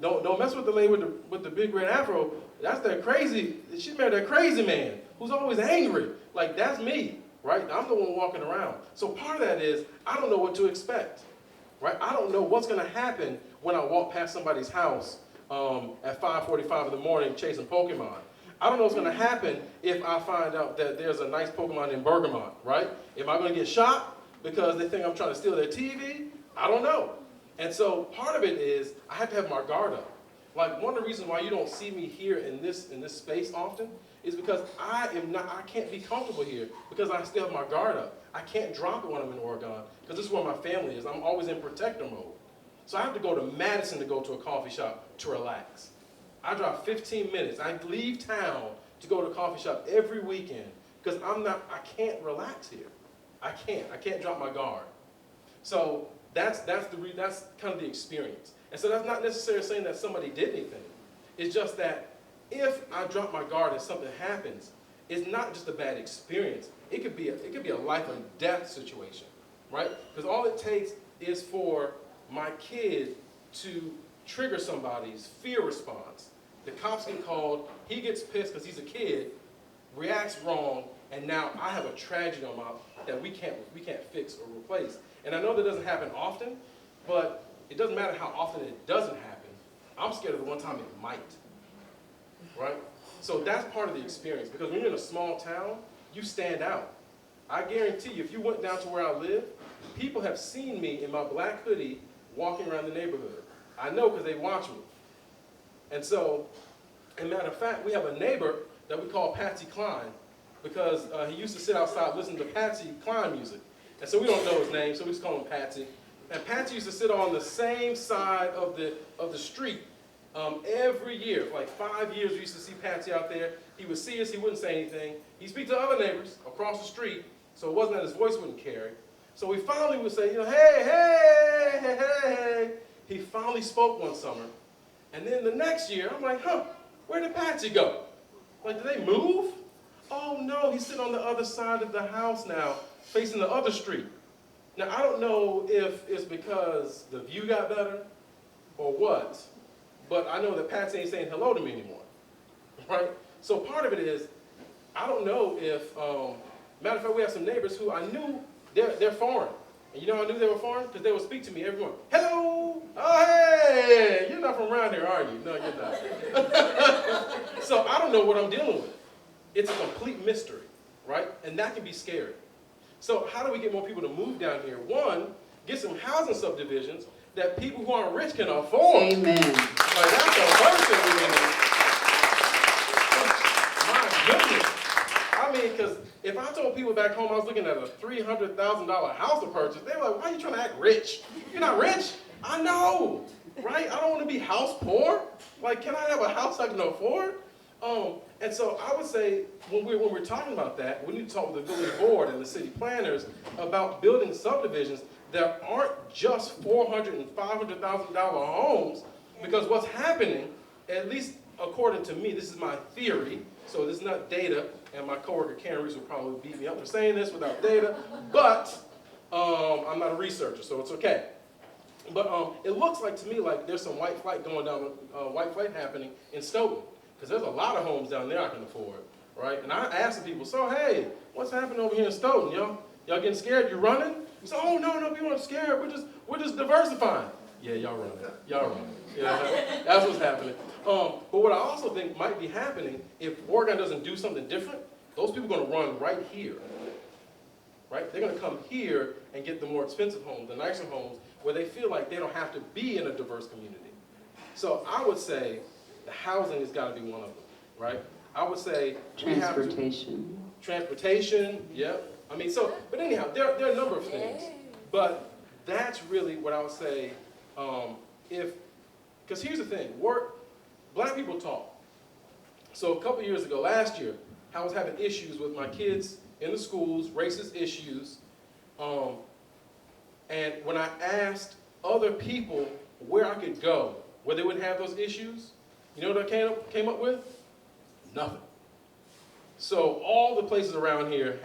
Speaker 2: don't mess with the lady with the big red afro. That's that crazy, she married that crazy man who's always angry. Like, that's me, right? I'm the one walking around. So part of that is, I don't know what to expect, right? I don't know what's gonna happen when I walk past somebody's house at 5:45 in the morning chasing Pokemon. I don't know what's gonna happen if I find out that there's a nice Pokemon in Bergamot, right? Am I gonna get shot because they think I'm trying to steal their TV? I don't know. And so part of it is, I have to have my guard up. Like, one of the reasons why you don't see me here in this space often is because I can't be comfortable here because I still have my guard up. I can't drop it when I'm in Oregon because this is where my family is. I'm always in protector mode. So I have to go to Madison to go to a coffee shop to relax. I drive 15 minutes. I leave town to go to a coffee shop every weekend because I can't relax here. I can't drop my guard. So that's kind of the experience. And so that's not necessarily saying that somebody did anything. It's just that if I drop my guard and something happens, it's not just a bad experience. It could be a life and death situation, right? Because all it takes is for my kid to trigger somebody's fear response. The cops get called, he gets pissed because he's a kid, reacts wrong, and now I have a tragedy on my that we can't fix or replace. And I know that doesn't happen often, but it doesn't matter how often it doesn't happen. I'm scared of the one time it might, right? So that's part of the experience, because when you're in a small town, you stand out. I guarantee you, if you went down to where I live, people have seen me in my black hoodie walking around the neighborhood. I know because they watch me. And so, as a matter of fact, we have a neighbor that we call Patsy Cline, because he used to sit outside listening to Patsy Cline music. And so we don't know his name, so we just call him Patsy. And Patsy used to sit on the same side of the street every year. For like 5 years, we used to see Patsy out there. He would see us, he wouldn't say anything. He'd speak to other neighbors across the street, so it wasn't that his voice wouldn't carry. So we finally would say, hey, hey, hey, hey. He finally spoke one summer. And then the next year, I'm like, where did Patsy go? Like, did they move? Oh no, he's sitting on the other side of the house now, facing the other street. Now, I don't know if it's because the view got better or what, but I know that Patsy ain't saying hello to me anymore, right? So part of it is, I don't know if, matter of fact, we have some neighbors who I knew they're foreign. And you know how I knew they were foreign? Because they would speak to me every morning. Hello! Oh, hey! You're not from around here, are you? No, you're not. So I don't know what I'm dealing with. It's a complete mystery, right? And that can be scary. So how do we get more people to move down here? One, get some housing subdivisions that people who aren't rich can afford.
Speaker 1: Amen.
Speaker 2: Like, that's the first thing we need. My goodness. I mean, because if I told people back home I was looking at a $300,000 house to purchase, they were like, why are you trying to act rich? You're not rich. I know, right? I don't want to be house poor. Like, can I have a house I can afford? And so I would say when we're talking about that, we need to talk with the village board and the city planners about building subdivisions that aren't just $400,000 and $500,000 homes, because what's happening, at least according to me, this is my theory, so this is not data, and my coworker Karen Reese will probably beat me up for saying this without data, but I'm not a researcher, so it's okay. But it looks like to me like there's some white flight going down, white flight happening in Stoughton. Because there's a lot of homes down there I can afford, right? And I asked the people, so hey, what's happening over here in Stoughton? Y'all getting scared? You running? You say, oh no, people aren't scared. We're just diversifying. Yeah, y'all running. Y'all running. Yeah, that's what's happening. But what I also think might be happening, if Oregon doesn't do something different, those people are going to run right here, right? They're going to come here and get the more expensive homes, the nicer homes, where they feel like they don't have to be in a diverse community. So I would say the housing has got to be one of them, right? I would say
Speaker 1: Transportation.
Speaker 2: Transportation, yep. I mean, so, but anyhow, there are a number of things. But that's really what I would say, because here's the thing, black people talk. So a couple years ago, last year, I was having issues with my kids in the schools, racist issues. And when I asked other people where I could go, where they wouldn't have those issues, you know what I came up with? Nothing. So all the places around here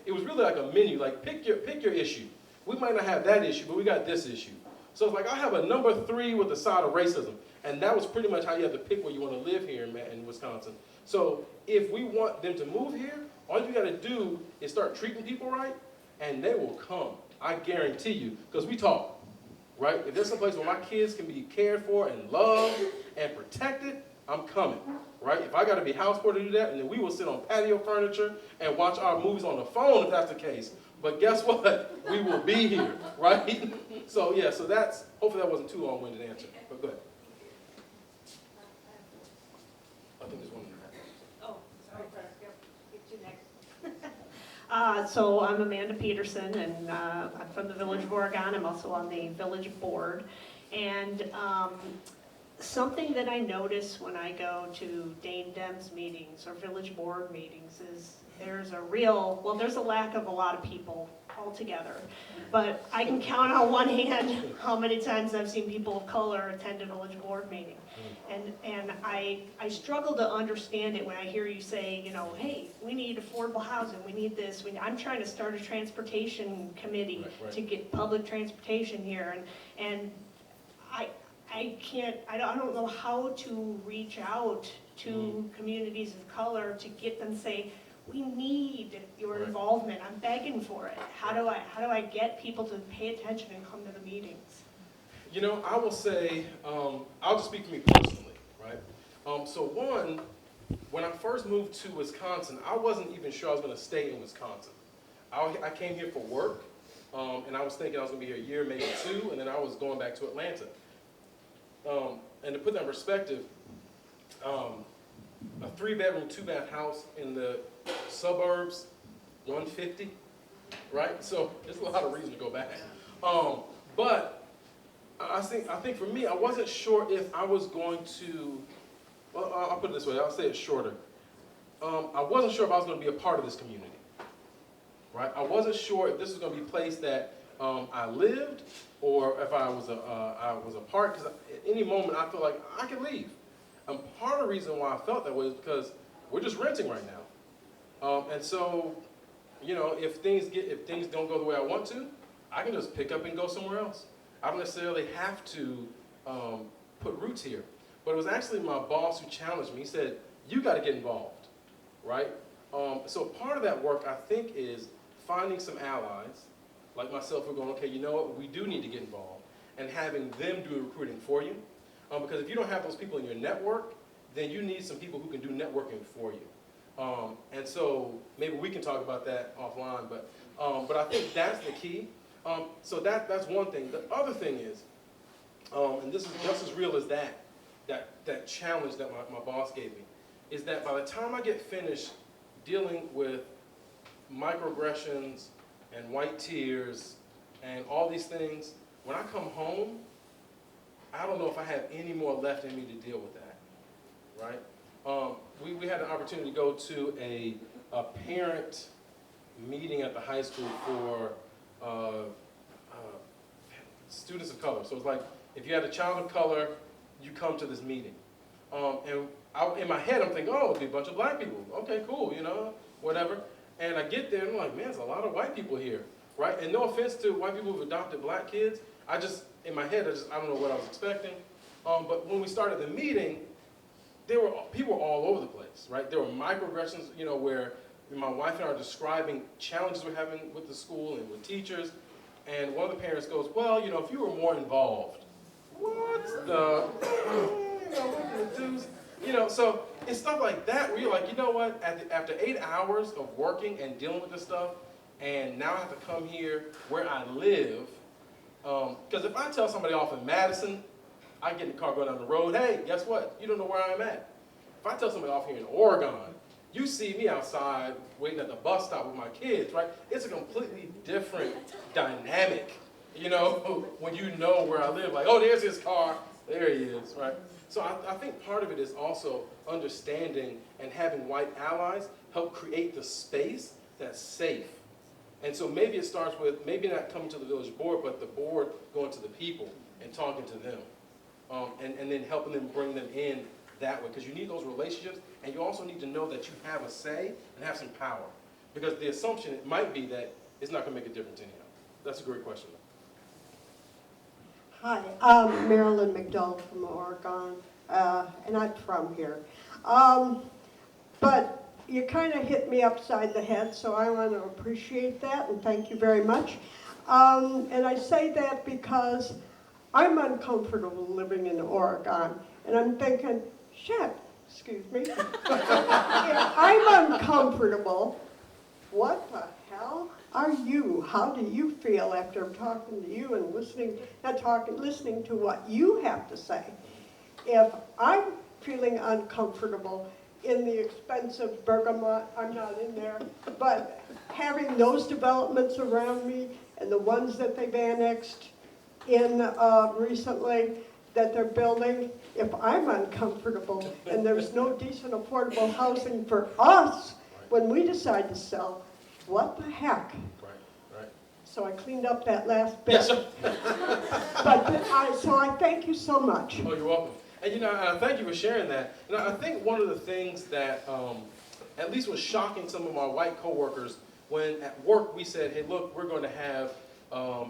Speaker 2: it was really like a menu, like pick your issue. We might not have that issue, but we got this issue. So it's like I have a number 3 with the side of racism. And that was pretty much how you have to pick where you want to live here in Wisconsin. So if we want them to move here, all you got to do is start treating people right, and they will come. I guarantee you, because we talk. Right? If there's some place where my kids can be cared for and loved and protected, I'm coming. Right? If I got to be house poor to do that, and then we will sit on patio furniture and watch our movies on the phone if that's the case. But guess what? We will be here. Right? So yeah, so hopefully that wasn't too long-winded answer. But go ahead. I think there's one.
Speaker 6: Oh, sorry, get you next. So I'm Amanda Peterson, and I'm from the Village of Oregon. I'm also on the village board. And something that I notice when I go to Dane Dems meetings or village board meetings is there's a lack of a lot of people altogether. But I can count on one hand how many times I've seen people of color attend a village board meeting. And I struggle to understand it when I hear you say, hey, we need affordable housing, we need this. I'm trying to start a transportation committee to get public transportation here. And I don't know how to reach out to communities of color to get them to say, we need your involvement. I'm begging for it. How do I get people to pay attention and come to the meetings?
Speaker 2: I will say, I'll just speak for me personally, right? So one, when I first moved to Wisconsin, I wasn't even sure I was going to stay in Wisconsin. I came here for work, and I was thinking I was going to be here a year, maybe 2, and then I was going back to Atlanta. And to put that in perspective, a 3-bedroom, 2-bath house in the suburbs, $150, right? So there's a lot of reason to go back. But I think for me, I wasn't sure if I was going to, well, I'll put it this way, I'll say it shorter. I wasn't sure if I was going to be a part of this community, right? I wasn't sure if this was going to be a place that I lived, or if I was a part, because at any moment I feel like I could leave. And part of the reason why I felt that way is because we're just renting right now. And so, you know, if things don't go the way I want to, I can just pick up and go somewhere else. I don't necessarily have to put roots here. But it was actually my boss who challenged me. He said, you got to get involved, right? So part of that work, I think, is finding some allies, like myself, who are going, okay, you know what, we do need to get involved, and having them do the recruiting for you. Because if you don't have those people in your network, then you need some people who can do networking for you. And so maybe we can talk about that offline, but I think that's the key. So that's one thing. The other thing is, and this is just as real as that challenge that my boss gave me, is that by the time I get finished dealing with microaggressions and white tears and all these things, when I come home, I don't know if I have any more left in me to deal with that, right? We had an opportunity to go to a parent meeting at the high school for students of color. So it's like, if you had a child of color, you come to this meeting. In my head, I'm thinking, oh, it'll be a bunch of black people. Okay, cool, you know, whatever. And I get there, and I'm like, man, there's a lot of white people here, right? And no offense to white people who've adopted black kids. In my head, I don't know what I was expecting. But when we started the meeting, people were all over the place, right? There were microaggressions, you know, where my wife and I are describing challenges we're having with the school and with teachers. And one of the parents goes, well, you know, if you were more involved. What the, you know, what the deuce? You know, so it's stuff like that where you're like, you know what, after 8 hours of working and dealing with this stuff, and now I have to come here where I live, because if I tell somebody off in Madison, I get in the car, go down the road, hey, guess what? You don't know where I'm at. If I tell somebody off here in Oregon, you see me outside waiting at the bus stop with my kids, right? It's a completely different dynamic, you know, when you know where I live. Like, oh, there's his car. There he is, right? So I think part of it is also understanding and having white allies help create the space that's safe. And so maybe it starts with, maybe not coming to the village board, but the board going to the people and talking to them. And then helping them bring them in that way. Because you need those relationships, and you also need to know that you have a say and have some power. Because the assumption it might be that it's not going to make a difference anyhow. That's a great question.
Speaker 7: Hi, I'm Marilyn McDowell from Oregon, and I'm from here. But you kind of hit me upside the head, so I want to appreciate that, and thank you very much. And I say that because I'm uncomfortable living in Oregon, and I'm thinking, shit, excuse me. If I'm uncomfortable, what the hell are you? How do you feel after talking to you and listening to what you have to say? If I'm feeling uncomfortable in the expensive Bergamot, I'm not in there, but having those developments around me and the ones that they've annexed in recently that they're building, if I'm uncomfortable and there's no decent affordable housing for us when we decide to sell, what the heck?
Speaker 2: Right.
Speaker 7: So I cleaned up that last bit.
Speaker 2: Yes, sir.
Speaker 7: So I thank you so much.
Speaker 2: Oh, you're welcome. And you know, thank you for sharing that. You know, I think one of the things that at least was shocking some of my white coworkers when at work we said, hey, look, we're going to have our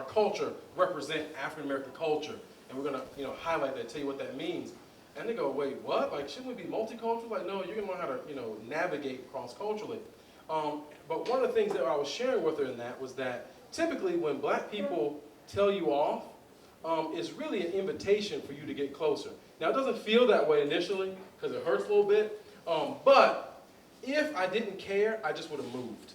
Speaker 2: culture represent African American culture, and we're going to highlight that, tell you what that means. And they go, wait, what? Like, shouldn't we be multicultural? Like, no, you're going to learn how to navigate cross-culturally. But one of the things that I was sharing with her in that was that typically when black people tell you off, it's really an invitation for you to get closer. Now, it doesn't feel that way initially because it hurts a little bit, but if I didn't care, I just would have moved,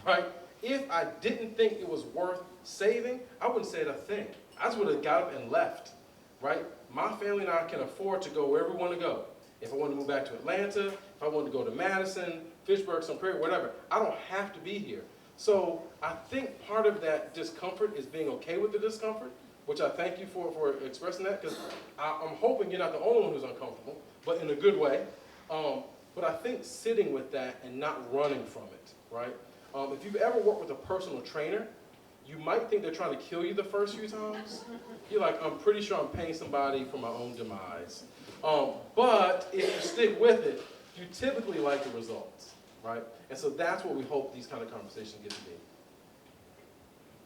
Speaker 2: right? If I didn't think it was worth saving, I wouldn't say a thing. I just would have got up and left, right? My family and I can afford to go wherever we want to go. If I want to move back to Atlanta, if I want to go to Madison, Fitchburg, some Prairie, whatever, I don't have to be here. So I think part of that discomfort is being okay with the discomfort, which I thank you for expressing that, because I'm hoping you're not the only one who's uncomfortable, but in a good way. But I think sitting with that and not running from it, right? If you've ever worked with a personal trainer, you might think they're trying to kill you the first few times. You're like, I'm pretty sure I'm paying somebody for my own demise. But if you stick with it, you typically like the results, right? And so that's what we hope these kind of conversations get to be.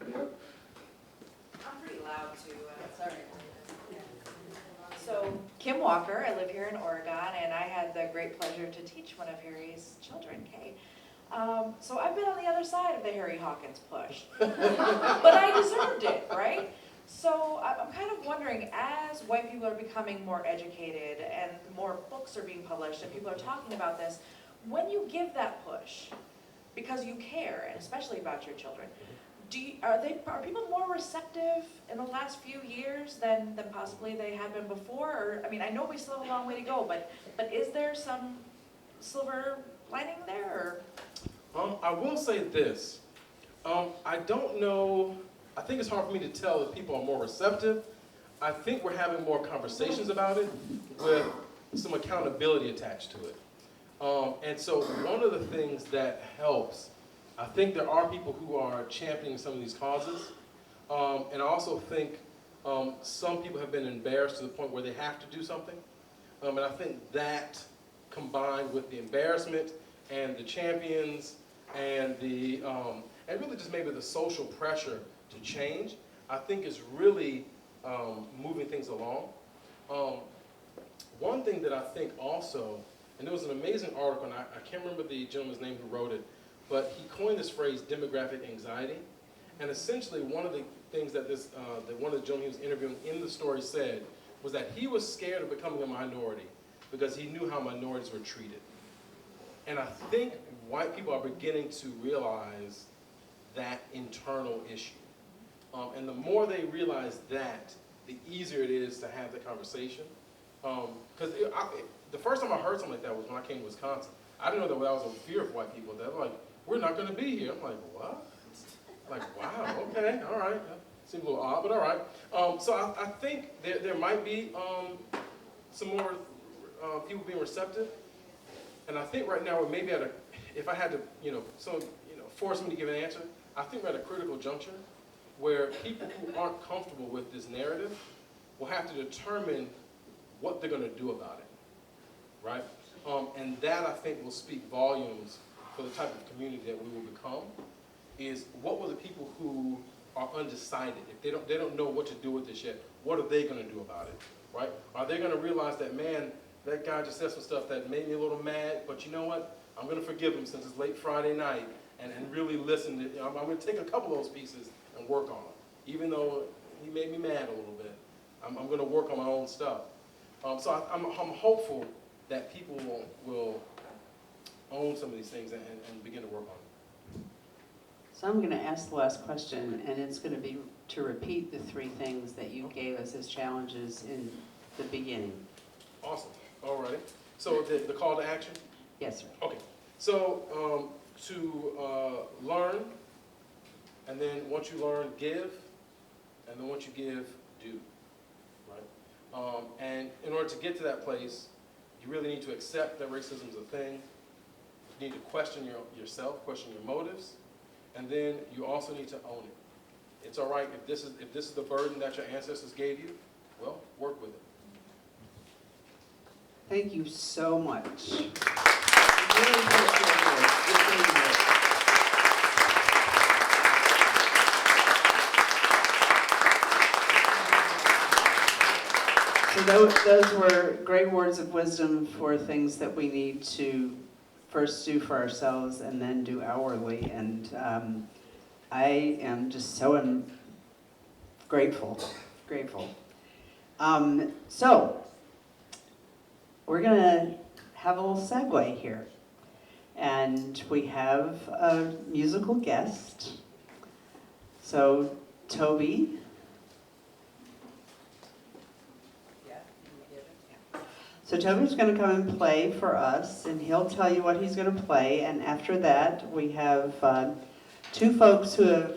Speaker 8: I'm pretty loud too. Sorry. So, Kim Walker, I live here in Oregon, and I had the great pleasure to teach one of Harry's children, Kay. So I've been on the other side of the Harry Hawkins push, but I deserved it, right? So I'm kind of wondering, as white people are becoming more educated and more books are being published and people are talking about this, when you give that push, because you care, and especially about your children, are people more receptive in the last few years than possibly they had been before? Or, I mean, I know we still have a long way to go, but is there some silver lining there? Or?
Speaker 2: I will say this. I don't know. I think it's hard for me to tell if people are more receptive. I think we're having more conversations about it with some accountability attached to it. And so one of the things that helps, I think there are people who are championing some of these causes. And I also think some people have been embarrassed to the point where they have to do something. And I think that combined with the embarrassment and the champions and the and really just maybe the social pressure to change, I think is really moving things along. One thing that I think also, and there was an amazing article, and I can't remember the gentleman's name who wrote it, but he coined this phrase, demographic anxiety. And essentially one of the things that one of the gentlemen he was interviewing in the story said was that he was scared of becoming a minority because he knew how minorities were treated. And I think white people are beginning to realize that internal issue. And the more they realize that, the easier it is to have the conversation. Because the first time I heard something like that was when I came to Wisconsin. I didn't know that was a fear of white people. They were like, we're not going to be here. I'm like, what? Like, wow, okay, all right. That seems a little odd, but all right. So I think there might be some more people being receptive. And I think right now we're maybe at if I had to, force me to give an answer, I think we're at a critical juncture where people who aren't comfortable with this narrative will have to determine what they're going to do about it, right? And that, I think, will speak volumes for the type of community that we will become, is what will the people who are undecided, if they don't know what to do with this yet, what are they going to do about it, right? Are they going to realize that, man, that guy just said some stuff that made me a little mad, but you know what? I'm going to forgive him since it's late Friday night and really listen to, I'm going to take a couple of those pieces and work on them. Even though he made me mad a little bit, I'm going to work on my own stuff. So I'm hopeful that people will own some of these things and begin to work on them.
Speaker 1: So I'm going to ask the last question, and it's going to be to repeat the three things that you gave us as challenges in the beginning.
Speaker 2: Awesome. All right. So the call to action?
Speaker 1: Yes, sir.
Speaker 2: Okay. So to learn, and then once you learn, give, and then once you give, do. Right? And in order to get to that place, you really need to accept that racism is a thing. You need to question yourself, question your motives, and then you also need to own it. It's all right if this is the burden that your ancestors gave you. Well, work with it.
Speaker 1: Thank you so much. So those were great words of wisdom for things that we need to first do for ourselves and then do outwardly. And I am just so grateful. So we're going to have a little segue here. And we have a musical guest. So Toby. So Toby's going to come and play for us, and he'll tell you what he's going to play. And after that, we have two folks who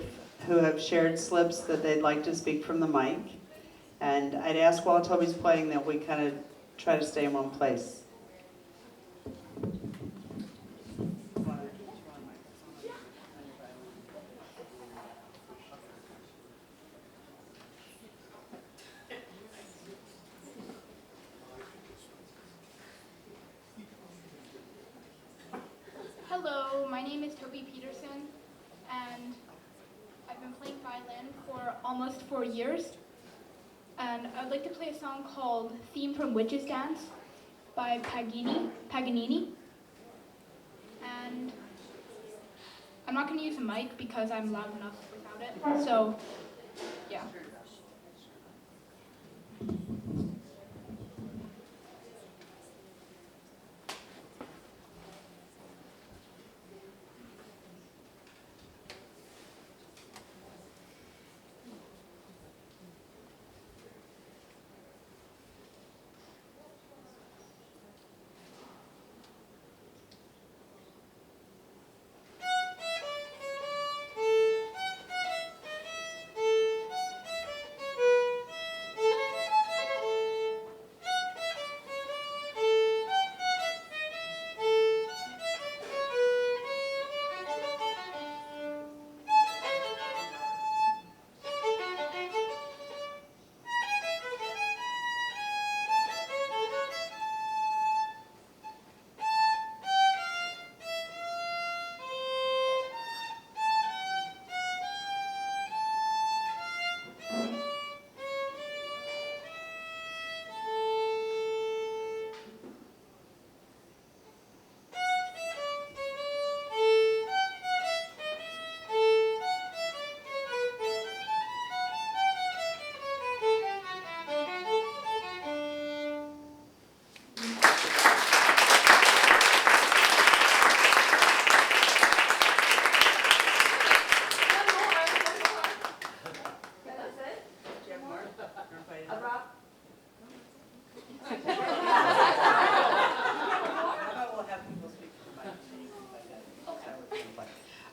Speaker 1: have shared slips that they'd like to speak from the mic. And I'd ask while Toby's playing that we kind of try to stay in one place.
Speaker 9: Hello, my name is Toby Peterson, and I've been playing violin for almost 4 years. And I'd like to play a song called Theme from Witches Dance by Paganini. And I'm not going to use a mic because I'm loud enough without it. So, yeah.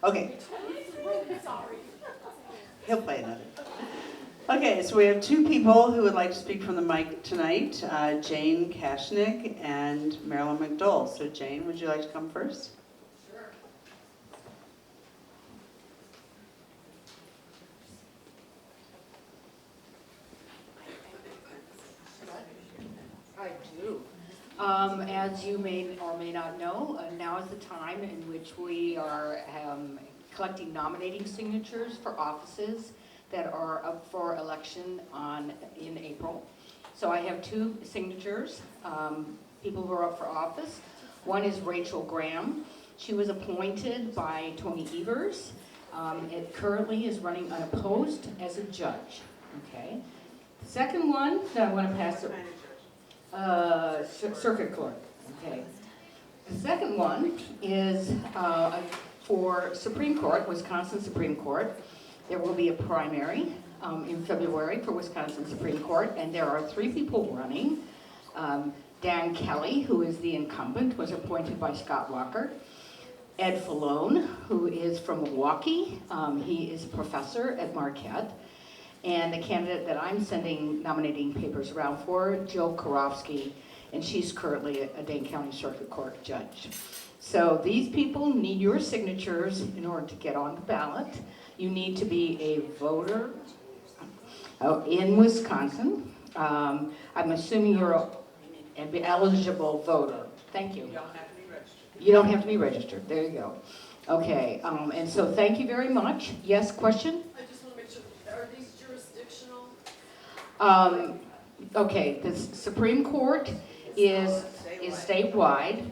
Speaker 1: Okay. He'll play another. Okay, so we have two people who would like to speak from the mic tonight, Jane Kashnick and Marilyn McDowell. So Jane, would you like to come first?
Speaker 8: Sure.
Speaker 10: I do. As you may or may not know, now is the time in which we are collecting nominating signatures for offices that are up for election in April. So I have two signatures, people who are up for office. One is Rachel Graham. She was appointed by Tony Evers. It currently is running unopposed as a judge. Okay. The second one that I want to pass circuit clerk. Okay. The second one is for Supreme Court, Wisconsin Supreme Court. There will be a primary in February for Wisconsin Supreme Court, and there are three people running. Dan Kelly, who is the incumbent, was appointed by Scott Walker. Ed Falone, who is from Milwaukee. He is a professor at Marquette. And the candidate that I'm sending nominating papers around for, Jill Karofsky, and she's currently a Dane County Circuit Court judge. So these people need your signatures in order to get on the ballot. You need to be a voter in Wisconsin. I'm assuming you're an eligible voter. Thank you.
Speaker 8: You don't have to be registered.
Speaker 10: You don't have to be registered. There you go. Okay, and so thank you very much. Yes, question?
Speaker 11: I just want to make sure, are these jurisdictional?
Speaker 10: Okay, the Supreme Court is statewide.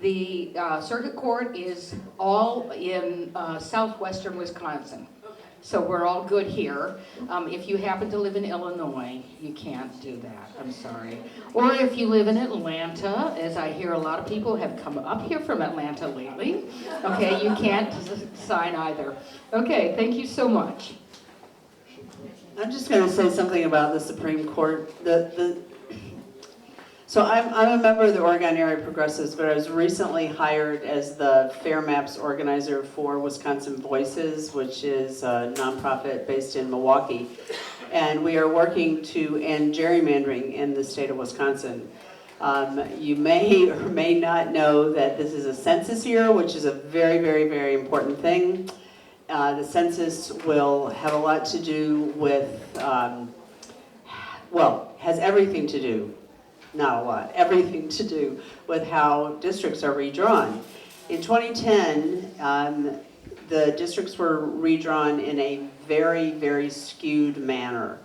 Speaker 10: The circuit court is all in southwestern Wisconsin.
Speaker 11: Okay.
Speaker 10: So we're all good here. If you happen to live in Illinois, you can't do that. I'm sorry. Or if you live in Atlanta, as I hear a lot of people have come up here from Atlanta lately, okay, you can't sign either. Okay, thank you so much.
Speaker 1: I'm just going to say something about the Supreme Court. So I'm a member of the Oregon Area Progressives, but I was recently hired as the Fair Maps organizer for Wisconsin Voices, which is a nonprofit based in Milwaukee. And we are working to end gerrymandering in the state of Wisconsin. You may or may not know that this is a census year, which is a very, very, very important thing. The census will have a lot to do with, has everything to do, not a lot, everything to do with how districts are redrawn. In 2010, the districts were redrawn in a very, very skewed manner.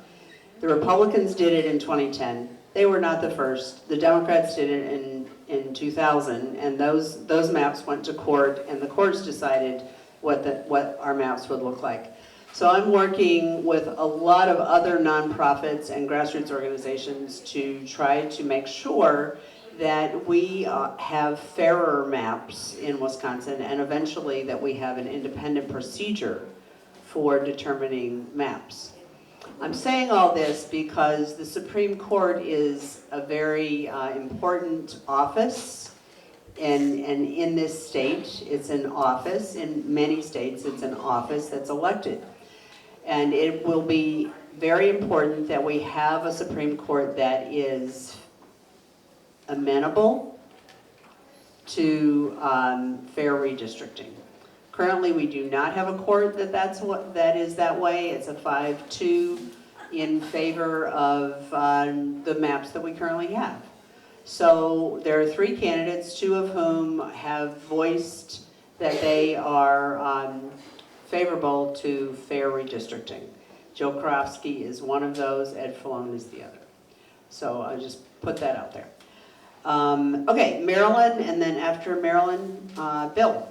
Speaker 1: The Republicans did it in 2010. They were not the first. The Democrats did it in 2000, and those maps went to court, and the courts decided what our maps would look like. So I'm working with a lot of other nonprofits and grassroots organizations to try to make sure that we have fairer maps in Wisconsin, and eventually that we have an independent procedure for determining maps. I'm saying all this because the Supreme Court is a very important office, and in this state, it's an office. In many states, it's an office that's elected. And it will be very important that we have a Supreme Court that is amenable to fair redistricting. Currently, we do not have a court that is that way. It's a 5-2 in favor of the maps that we currently have. So there are 3 candidates, 2 of whom have voiced that they are favorable to fair redistricting. Joe Karofsky is one of those, Ed Falone is the other. So I'll just put that out there. Okay, Marilyn, and then after Marilyn, Bill.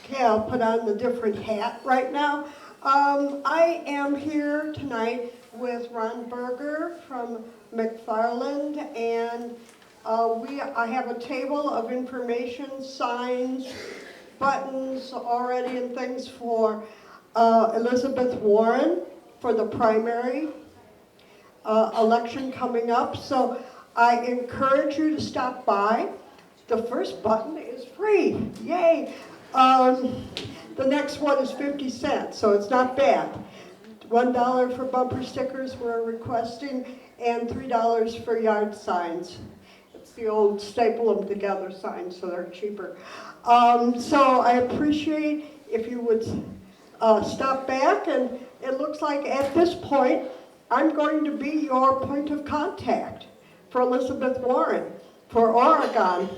Speaker 7: Okay, I'll put on the different hat right now. I am here tonight with Ron Berger from McFarland, and I have a table of information, signs, buttons already and things for Elizabeth Warren for the primary election coming up. So I encourage you to stop by. The first button is free, yay. The next one is 50 cents, so it's not bad. $1 for bumper stickers we're requesting, and $3 for yard signs. It's the old staple them together signs, so they're cheaper. So I appreciate if you would stop back, and it looks like at this point, I'm going to be your point of contact for Elizabeth Warren, for Oregon.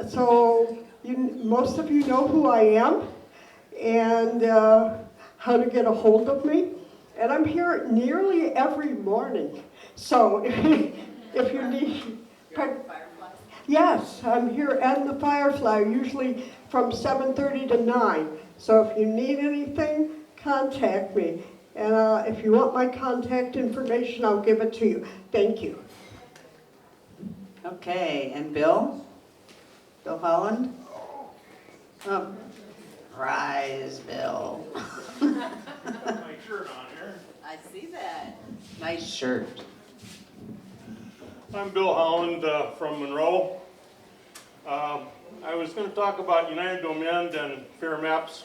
Speaker 7: So most of you know who I am and how to get a hold of me. And I'm here nearly every morning. So if you need... Yes, I'm here at the Firefly, usually from 7:30 to 9. So if you need anything, contact me. And if you want my contact information, I'll give it to you. Thank you.
Speaker 1: Okay, and Bill? Bill Holland? Oh, rise, Bill.
Speaker 3: My shirt on here.
Speaker 1: I see that. Nice shirt.
Speaker 3: I'm Bill Holland from Monroe. I was going to talk about United Domain and fair maps,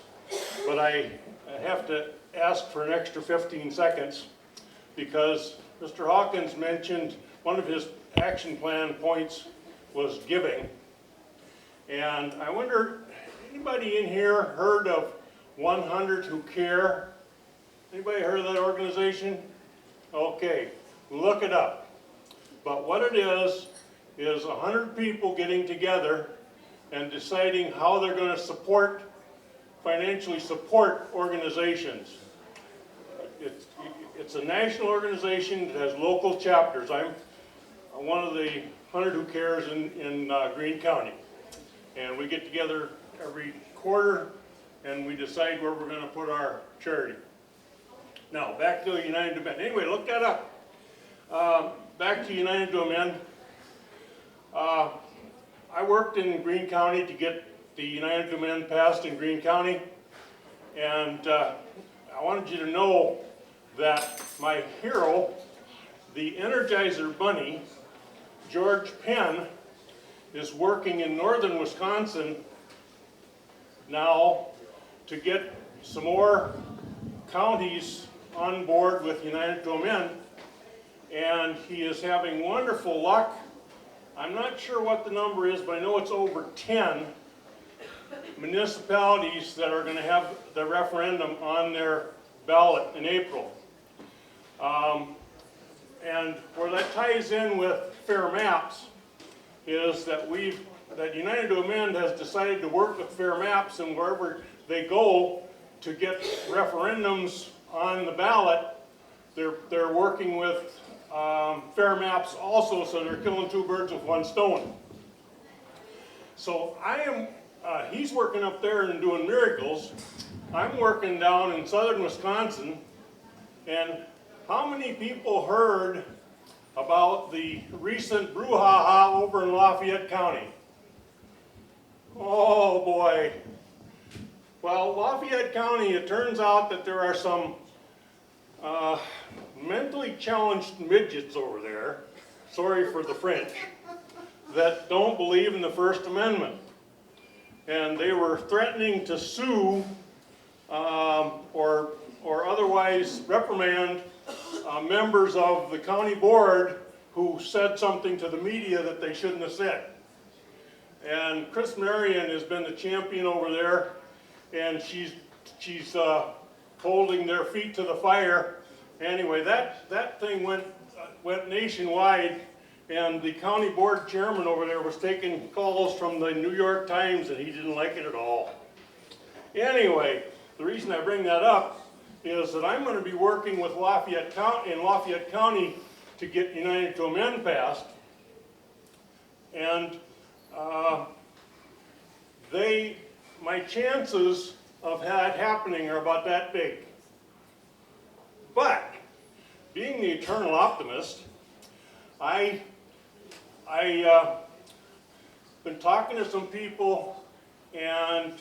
Speaker 3: but I have to ask for an extra 15 seconds because Mr. Hawkins mentioned one of his action plan points was giving. And I wonder, anybody in here heard of 100 Who Care? Anybody heard of that organization? Okay, look it up. But what it is 100 people getting together and deciding how they're going to financially support organizations. It's a national organization that has local chapters. I'm one of the 100 Who Cares in Greene County. And we get together every quarter and we decide where we're going to put our charity. Now, back to United Domain. Anyway, look that up. Back to United Domain. I worked in Greene County to get the United to Men passed in Greene County. And I wanted you to know that my hero, the Energizer Bunny, George Penn, is working in northern Wisconsin now to get some more counties on board with United to Men, and he is having wonderful luck. I'm not sure what the number is, but I know it's over 10 municipalities that are going to have the referendum on their ballot in April. And where that ties in with Fair Maps is that United to Amend has decided to work with Fair Maps, and wherever they go to get referendums on the ballot, they're working with Fair Maps also, so they're killing two birds with one stone. So he's working up there and doing miracles. I'm working down in southern Wisconsin, and how many people heard about the recent brouhaha over in Lafayette County? Oh boy. Well, Lafayette County, it turns out that there are some mentally challenged midgets over there, sorry for the French, that don't believe in the First Amendment. And they were threatening to sue or otherwise reprimand members of the county board who said something to the media that they shouldn't have said. And Chris Marion has been the champion over there, and she's holding their feet to the fire. Anyway, that thing went nationwide, and the county board chairman over there was taking calls from the New York Times, and he didn't like it at all. Anyway, the reason I bring that up is that I'm going to be working with Lafayette County to get United to Amend passed, and my chances of that happening are about that big. But being the eternal optimist, I've been talking to some people, and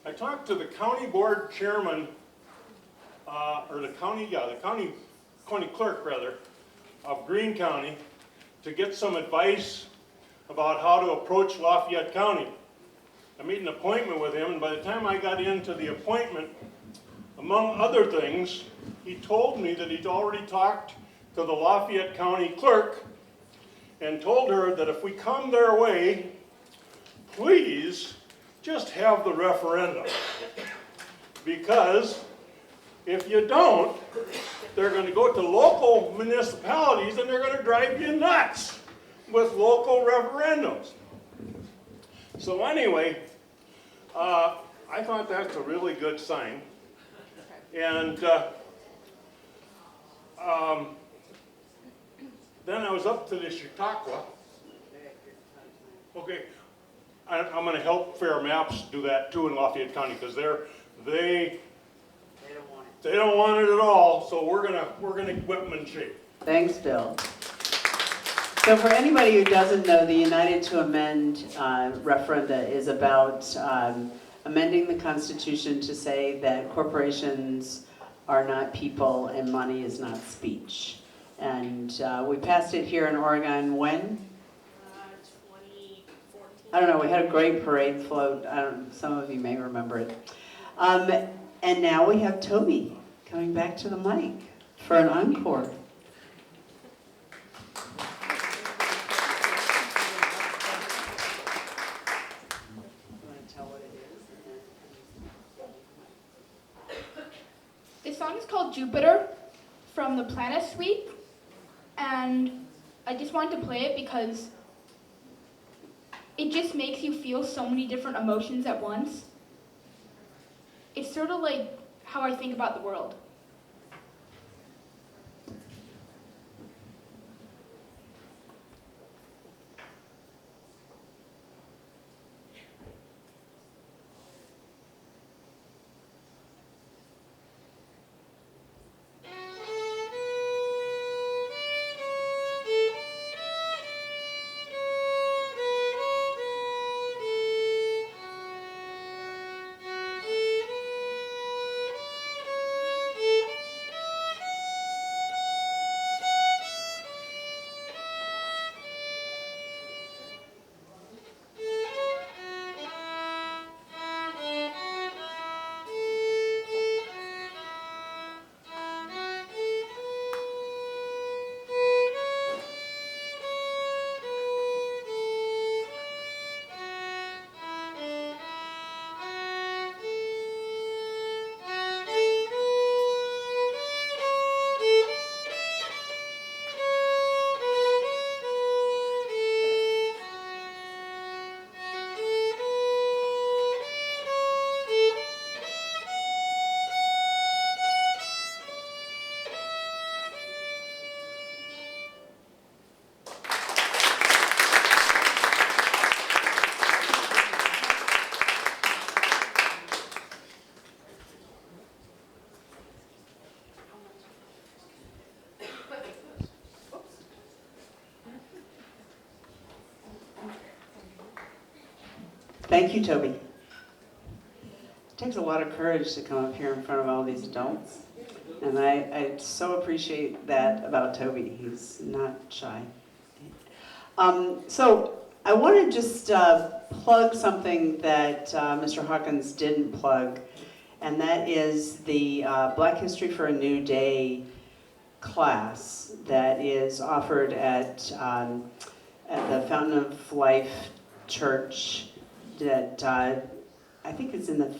Speaker 3: I talked to the county board chairman, or the county clerk rather, of Greene County, to get some advice about how to approach Lafayette County. I made an appointment with him, and by the time I got into the appointment, among other things, he told me that he'd already talked to the Lafayette County clerk and told her that if we come their way, please just have the referendum. Because if you don't, they're going to go to local municipalities and they're going to drive you nuts with local referendums. So anyway, I thought that's a really good sign. And then I was up to the Chautauqua. Okay, I'm going to help Fair Maps do that too in Lafayette County, because they don't want it at all. So we're gonna whip them in shape.
Speaker 1: Thanks, Bill. So for anybody who doesn't know, the United to Amend referenda is about amending the Constitution to say that corporations are not people and money is not speech. And we passed it here in Oregon when?
Speaker 6: 2014.
Speaker 1: I don't know, we had a great parade float. Some of you may remember it. And now we have Toby coming back to the mic for an encore.
Speaker 9: This song is called Jupiter from the Planet Suite, and I just wanted to play it because it just makes you feel so many different emotions at once. It's sort of like how I think about the world.
Speaker 1: Thank you, Toby. It takes a lot of courage to come up here in front of all these adults. And I so appreciate that about Toby. He's not shy. So I want to just plug something that Mr. Hawkins didn't plug, and that is the Black History for a New Day class that is offered at the Fountain of Life Church that I think it's in the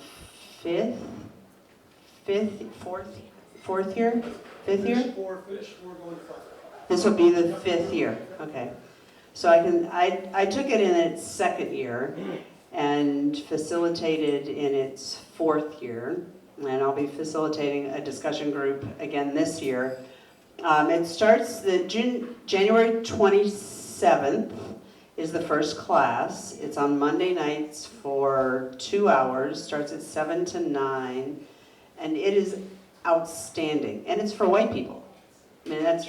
Speaker 1: fourth year? Fifth year? This will be the 5th year, okay. So I took it in its 2nd year and facilitated in its 4th year, and I'll be facilitating a discussion group again this year. It starts January 27th is the first class. It's on Monday nights for 2 hours, starts at 7 to 9, and it is outstanding, and it's for white people. I mean, it's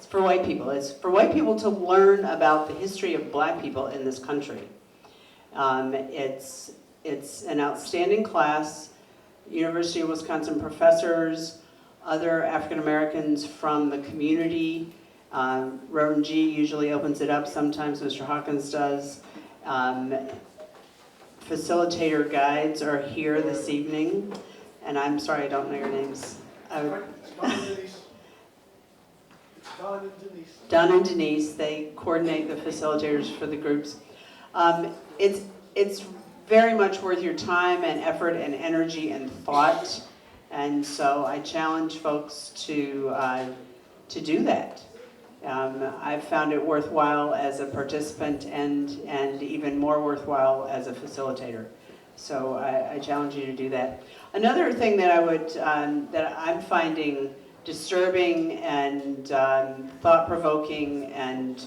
Speaker 1: for white people. It's for white people to learn about the history of black people in this country. It's an outstanding class. University of Wisconsin professors, other African Americans from the community. Reverend G usually opens it up. Sometimes Mr. Hawkins does. Facilitator guides are here this evening. And I'm sorry, I don't know your names. Don and Denise, they coordinate the facilitators for the groups. It's very much worth your time and effort and energy and thought, and so I challenge folks to do that. I've found it worthwhile as a participant and even more worthwhile as a facilitator. So I challenge you to do that. Another thing that that I'm finding disturbing and thought-provoking and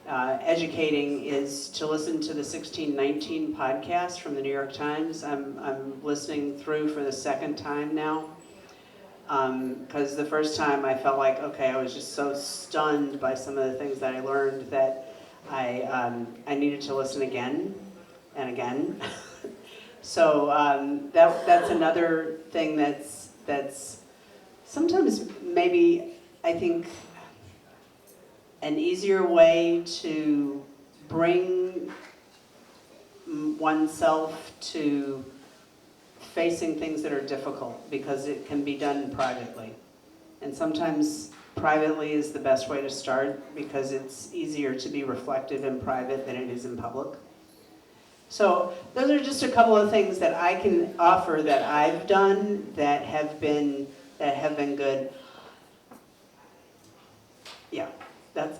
Speaker 1: educating is to listen to the 1619 podcast from the New York Times. I'm listening through for the 2nd time now, because the first time I felt like, okay, I was just so stunned by some of the things that I learned that I needed to listen again and again. So that's another thing that's sometimes maybe, I think, an easier way to bring oneself to facing things that are difficult, because it can be done privately. And sometimes privately is the best way to start, because it's easier to be reflective in private than it is in public. So those are just a couple of things that I can offer that I've done that have been good. Yeah,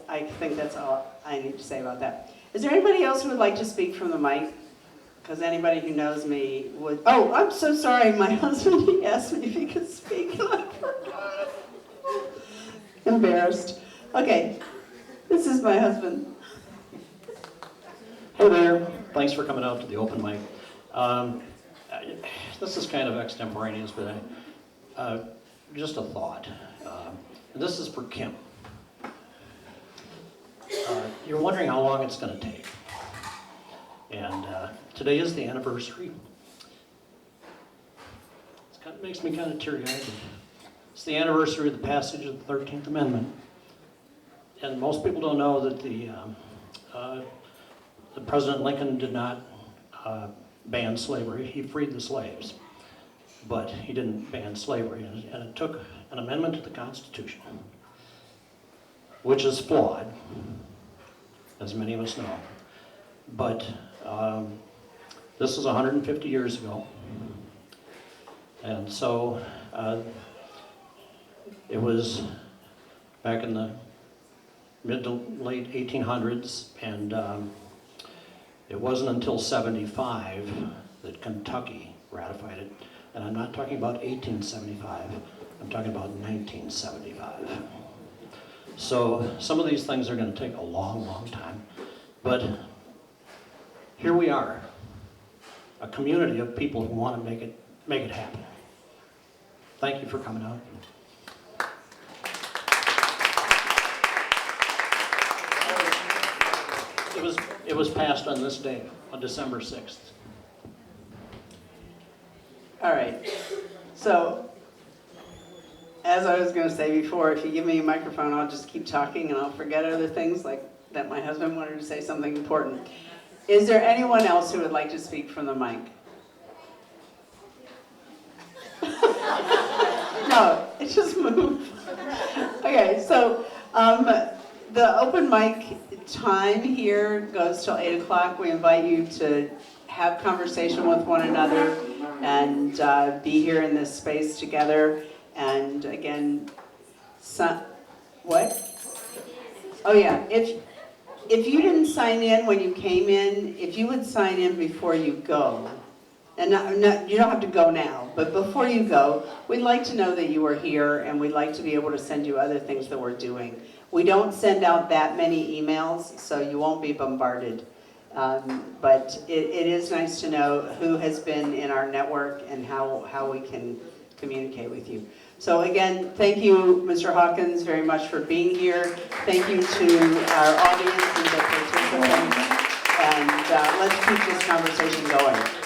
Speaker 1: I think that's all I need to say about that. Is there anybody else who would like to speak from the mic? Because anybody who knows me would. Oh, I'm so sorry. My husband, he asked me if he could speak, and I forgot. Embarrassed. Okay, this is my husband.
Speaker 12: Hey there, thanks for coming out to the open mic. This is kind of extemporaneous, but just a thought. And this is for Kim. You're wondering how long it's going to take. And today is the anniversary. It makes me kind of teary-eyed. It's the anniversary of the passage of the 13th Amendment. And most people don't know that the President Lincoln did not ban slavery. He freed the slaves, but he didn't ban slavery. And it took an amendment to the Constitution, which is flawed, as many of us know. But this is 150 years ago. And so it was back in the mid to late 1800s, and it wasn't until 75 that Kentucky ratified it. And I'm not talking about 1875, I'm talking about 1975. So some of these things are going to take a long, long time. But here we are, a community of people who want to make it happen. Thank you for coming out. It was passed on this day, on December 6th.
Speaker 1: All right. So, as I was going to say before, if you give me a microphone, I'll just keep talking and I'll forget other things, like that my husband wanted to say something important. Is there anyone else who would like to speak from the mic? No, it just moved. Okay, so the open mic time here goes till 8 o'clock. We invite you to have conversation with one another and be here in this space together. And again, what? Oh yeah, if you didn't sign in when you came in, if you would sign in before you go, and you don't have to go now, but before you go, we'd like to know that you are here, and we'd like to be able to send you other things that we're doing. We don't send out that many emails, so you won't be bombarded. But it is nice to know who has been in our network and how we can communicate with you. So again, thank you, Mr. Hawkins, very much for being here. Thank you to our audience and the participants, and let's keep this conversation going.